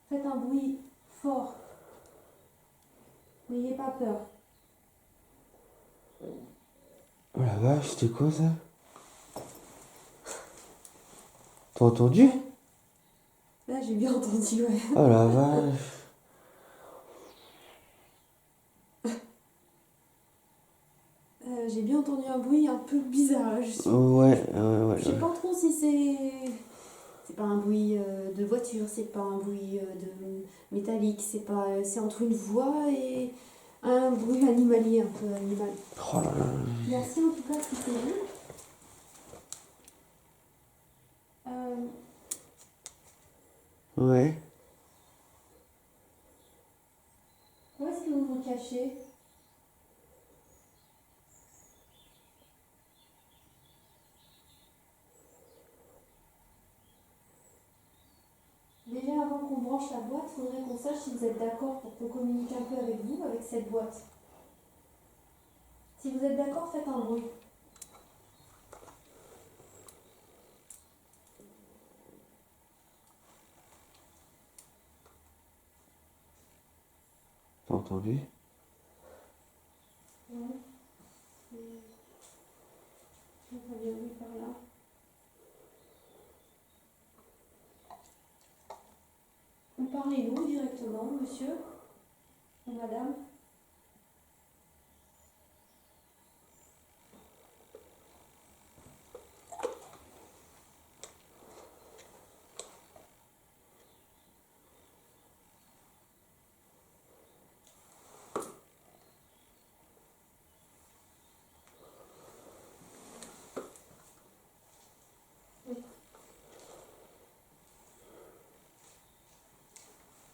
Faites un bruit fort. N'ayez pas peur. Oh la vache, c'était quoi ça? T'as entendu? Là, j'ai bien entendu, ouais. Oh la vache. J'ai bien entendu un bruit un peu bizarre. Je sais pas trop si c'est pas un bruit de voiture, c'est pas un bruit de métallique, c'est entre une voix et un bruit animalier, un peu animal. Oh là là. Merci en tout cas si c'est vous. Ouais. Où est-ce que vous vous cachez? Déjà avant qu'on branche la boîte, il faudrait qu'on sache si vous êtes d'accord pour qu'on communique un peu avec vous, avec cette boîte. Si vous êtes d'accord, faites un bruit. T'as entendu? Ouais. On va bien vu par là. Parlez-vous directement, monsieur ou madame?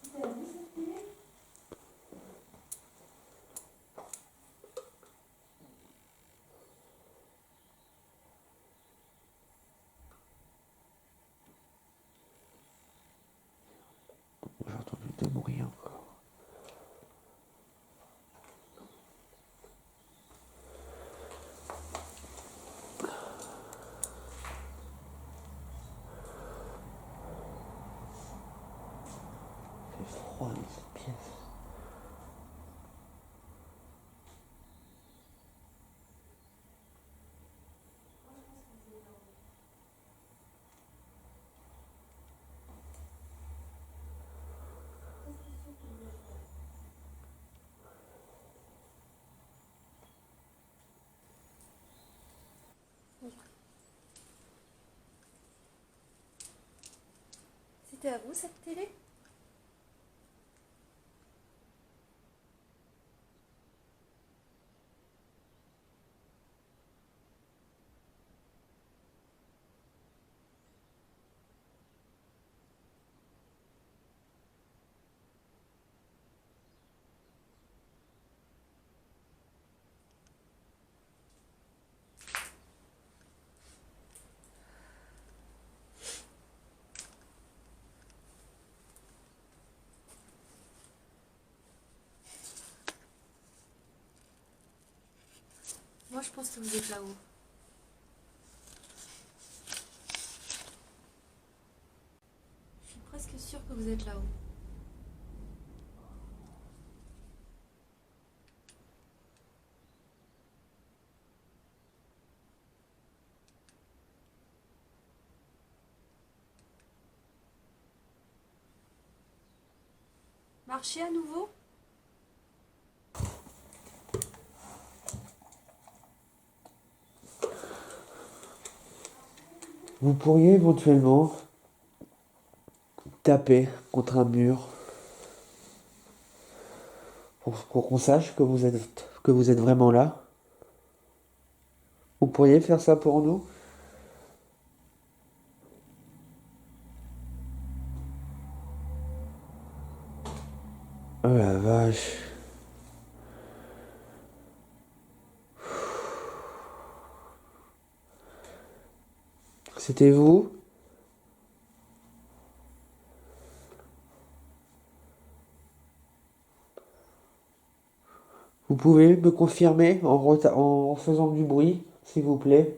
C'est à vous cette clé? J'ai entendu deux bruits encore. Il fait froid dans cette pièce. C'est à vous cette télé? Moi je pense que vous êtes là-haut. Je suis presque sûre que vous êtes là-haut. Marchez à nouveau? Vous pourriez éventuellement taper contre un mur pour qu'on sache que vous êtes vraiment là. Vous pourriez faire ça pour nous? Oh la vache. C'était vous? Vous pouvez me confirmer en faisant du bruit, s'il vous plaît?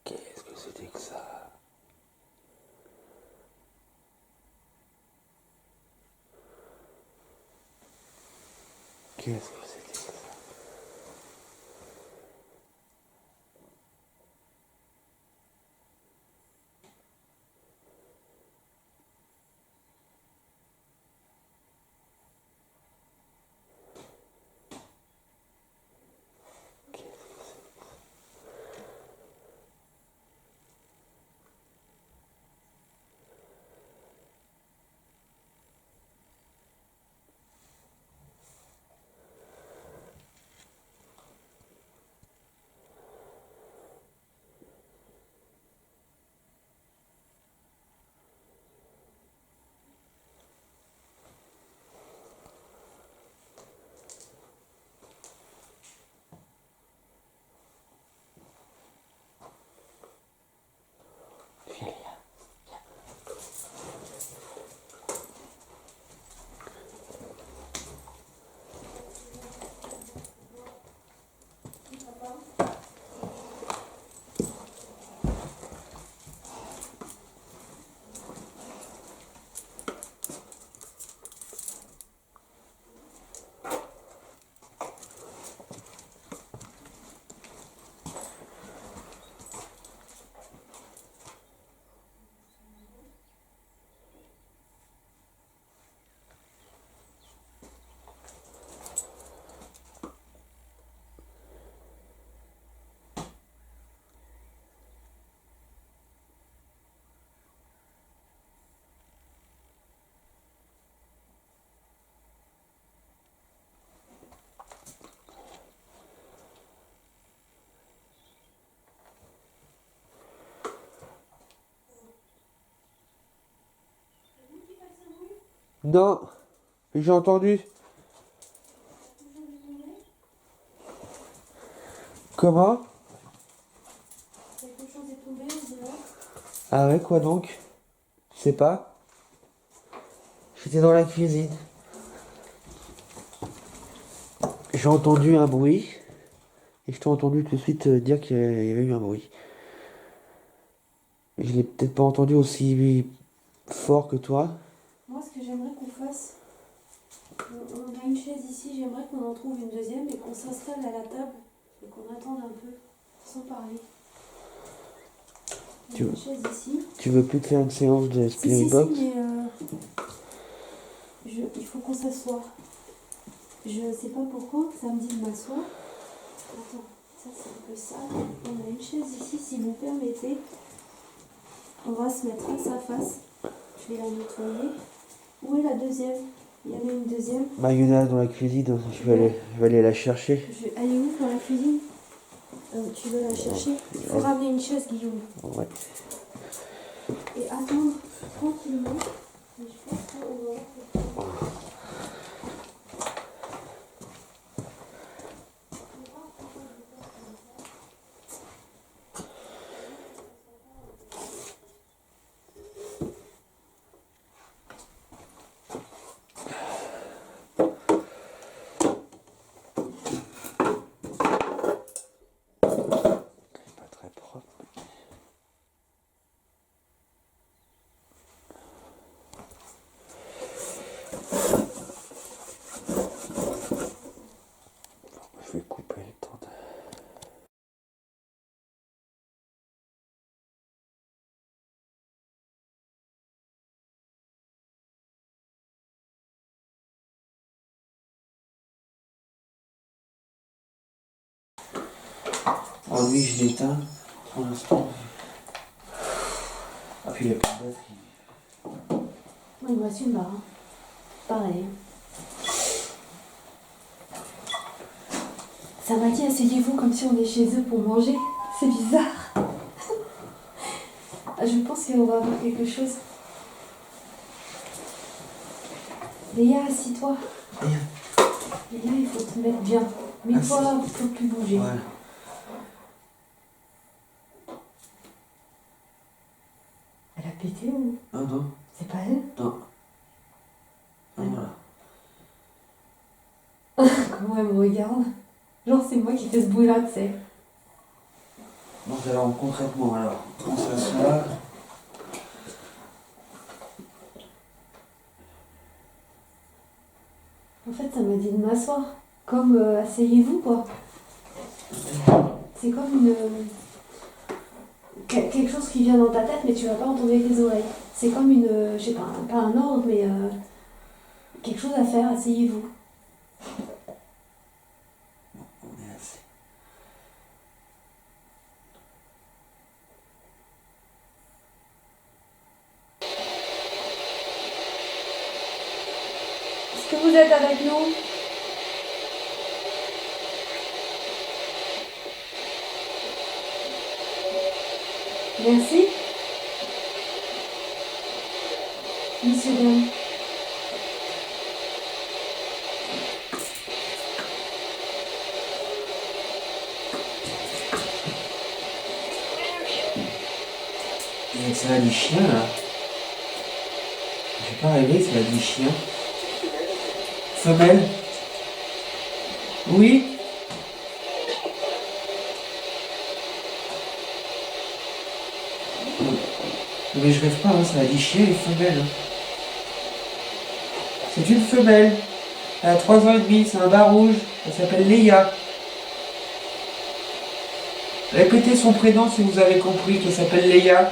Qu'est-ce que c'était que ça? Qu'est-ce que c'était que ça? Non, j'ai entendu. Comment? Quelque chose est tombé dehors. Ah ouais, quoi donc? Je sais pas. J'étais dans la cuisine. J'ai entendu un bruit. Et je t'ai entendu tout de suite dire qu'il y avait eu un bruit. Je l'ai peut-être pas entendu aussi fort que toi. Moi, ce que j'aimerais qu'on fasse, on a une chaise ici, j'aimerais qu'on en trouve une deuxième et qu'on s'installe à la table et qu'on attende un peu, sans parler. Tu Une veux, chaise ici. tu veux plus te faire une séance de Spirit Si, Box? mais il faut qu'on s'assoie. Je sais pas pourquoi, ça me dit de m'asseoir. Attends, ça c'est un peu sale. On a une chaise ici, si vous permettez. On va se mettre face à face. Je vais la nettoyer. Où est la deuxième? Il y avait une deuxième. Bah, il y en a dans la cuisine, je vais aller la chercher. Elle est où dans la cuisine? Tu veux la chercher? Il faut ramener une chaise, Guillaume. Ouais. Et attendre tranquillement. Mais je pense qu'on va voir. Pas très propre. Je vais couper le temps de... Alors lui, je l'éteins pour l'instant. Ah, puis il n'y a plus de batterie. Moi, il me reste une barre. Hein. Pareil. Ça m'a dit, asseyez-vous comme si on est chez eux pour manger. C'est bizarre. Je pense qu'on va avoir quelque chose. Léa, assis-toi. Léa. Léa, il faut te mettre bien. Mets-toi, il ne faut plus bouger. Ouais. Elle a pété ou... Ah non. C'est pas elle? Non. Ah, voilà. Comment elle me regarde? Genre, c'est moi qui fais ce bruit-là, tu sais. Donc alors concrètement, alors, on s'assoit. En fait, ça m'a dit de m'asseoir. Comme asseyez-vous, quoi. C'est comme une... quelque chose qui vient dans ta tête, mais tu vas pas entendre avec tes oreilles. C'est comme une... je sais pas un ordre, mais... quelque chose à faire, asseyez-vous. On est assez. Est-ce que vous êtes avec nous? Merci. Monsieur Dame. Et ça a dit chien là. J'ai pas rêvé, ça a dit chien. Femelle. Oui. Mais je rêve pas, hein, ça a dit chien et femelle. Hein. C'est une femelle. Elle a 3 ans et demi, c'est un bar rouge. Elle s'appelle Léa. Répétez son prénom si vous avez compris qu'elle s'appelle Léa.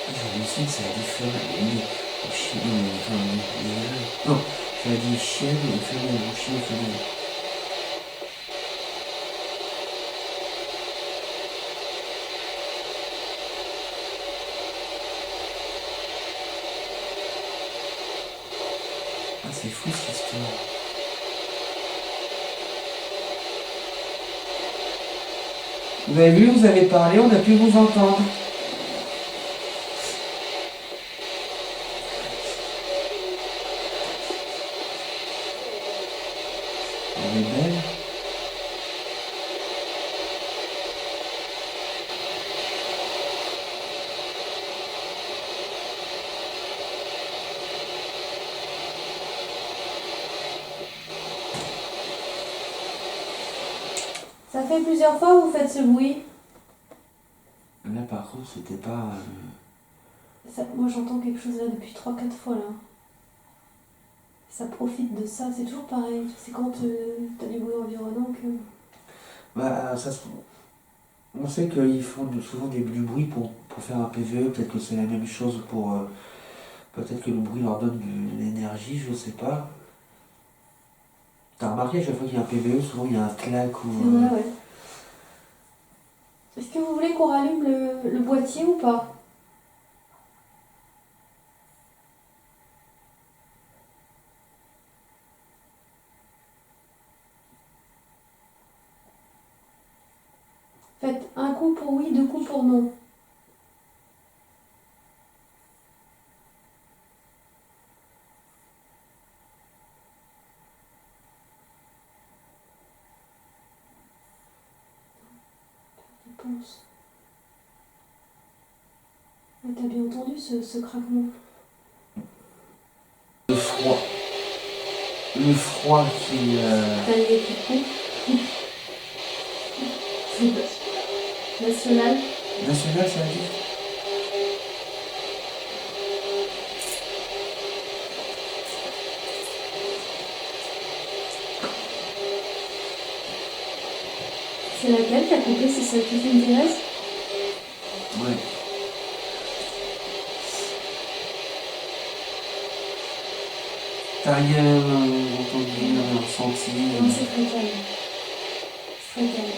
J'hallucine, ça a dit femelle. Chien, non, ça a dit chienne et femelle, ou chien et femelle. Ah, c'est fou cette histoire. Vous avez vu, vous avez parlé, on a pu vous entendre. Elle est belle. Ça fait plusieurs fois que vous faites ce bruit. Là, par contre, c'était pas... Moi j'entends quelque chose là depuis 3-4 fois là. Ça profite de ça, c'est toujours pareil. C'est quand t'as du bruit environnant que... Bah, on sait qu'ils font souvent du bruit pour faire un PVE. Peut-être que c'est la même chose pour... peut-être que le bruit leur donne de l'énergie, je sais pas. T'as remarqué, à chaque fois qu'il y a un PVE, souvent il y a un clac ou... C'est vrai, ouais. Est-ce que vous voulez qu'on rallume le boîtier ou pas? Faites un coup pour oui, 2 coups pour non. Réponse. Ouais, t'as bien entendu ce craquement? Le froid. Le froid qui... T'as les coups. National. National, ça veut dire? C'est laquelle t'as coupé? C'est celle qui t'intéresse? Ouais. T'as rien entendu, rien ressenti? Non, c'est très calme. Très calme.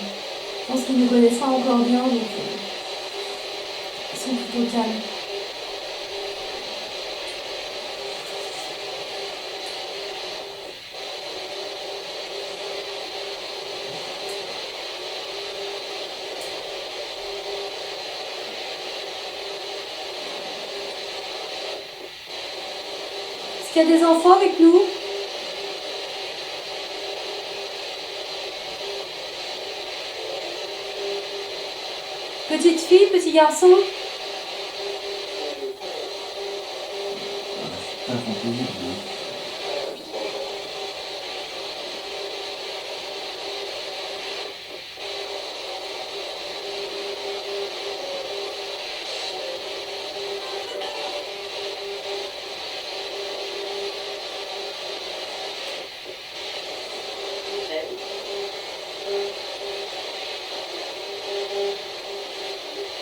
Je pense qu'ils ne connaissent pas encore bien, donc ils sont plutôt calmes. Est-ce qu'il y a des enfants avec nous? Petite fille, petit garçon? Pas compris.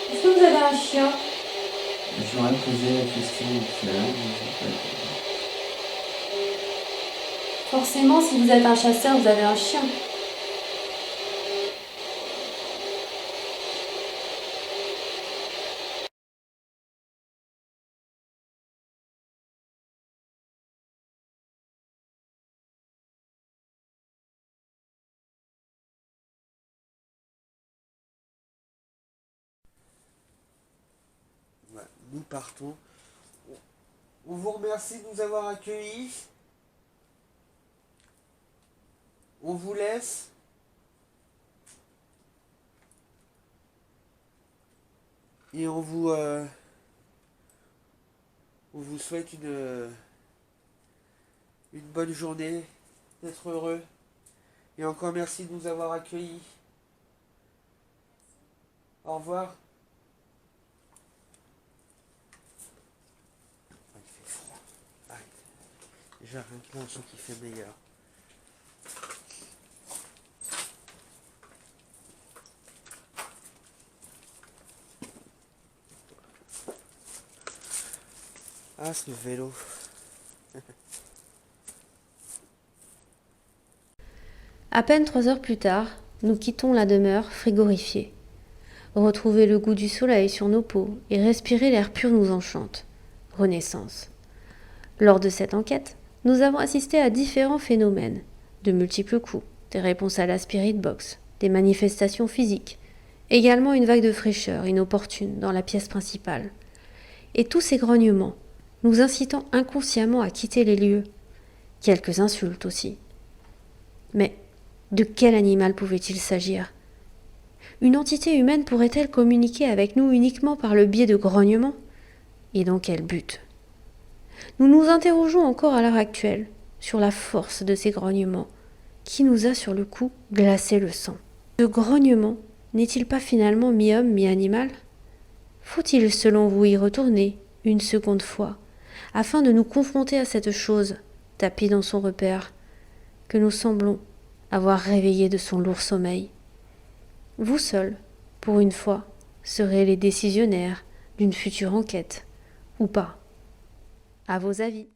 Est-ce que vous avez un chien? J'aurais posé la question tout à l'heure, mais j'ai pas répondu. Forcément, si vous êtes un chasseur, vous avez un chien. Ouais, nous partons. On vous remercie de nous avoir accueillis. On vous laisse. Et on vous souhaite une bonne journée, d'être heureux. Et encore merci de nous avoir accueillis. Au revoir. Ah, il fait froid. Ah, déjà rien que là, on sent qu'il fait meilleur. Ah, ce vélo. À peine 3 heures plus tard, nous quittons la demeure frigorifiée. Retrouver le goût du soleil sur nos peaux et respirer l'air pur nous enchante. Renaissance. Lors de cette enquête, nous avons assisté à différents phénomènes, de multiples coups, des réponses à la spirit box, des manifestations physiques, également une vague de fraîcheur inopportune dans la pièce principale. Et tous ces grognements, nous incitant inconsciemment à quitter les lieux. Quelques insultes aussi. Mais de quel animal pouvait-il s'agir? Une entité humaine pourrait-elle communiquer avec nous uniquement par le biais de grognements? Et dans quel but? Nous nous interrogeons encore à l'heure actuelle sur la force de ces grognements, qui nous a sur le coup glacé le sang. Ce grognement n'est-il pas finalement mi-homme, mi-animal? Faut-il selon vous y retourner une seconde fois, afin de nous confronter à cette chose, tapie dans son repère, que nous semblons avoir réveillée de son lourd sommeil? Vous seuls, pour une fois, serez les décisionnaires d'une future enquête, ou pas. À vos avis.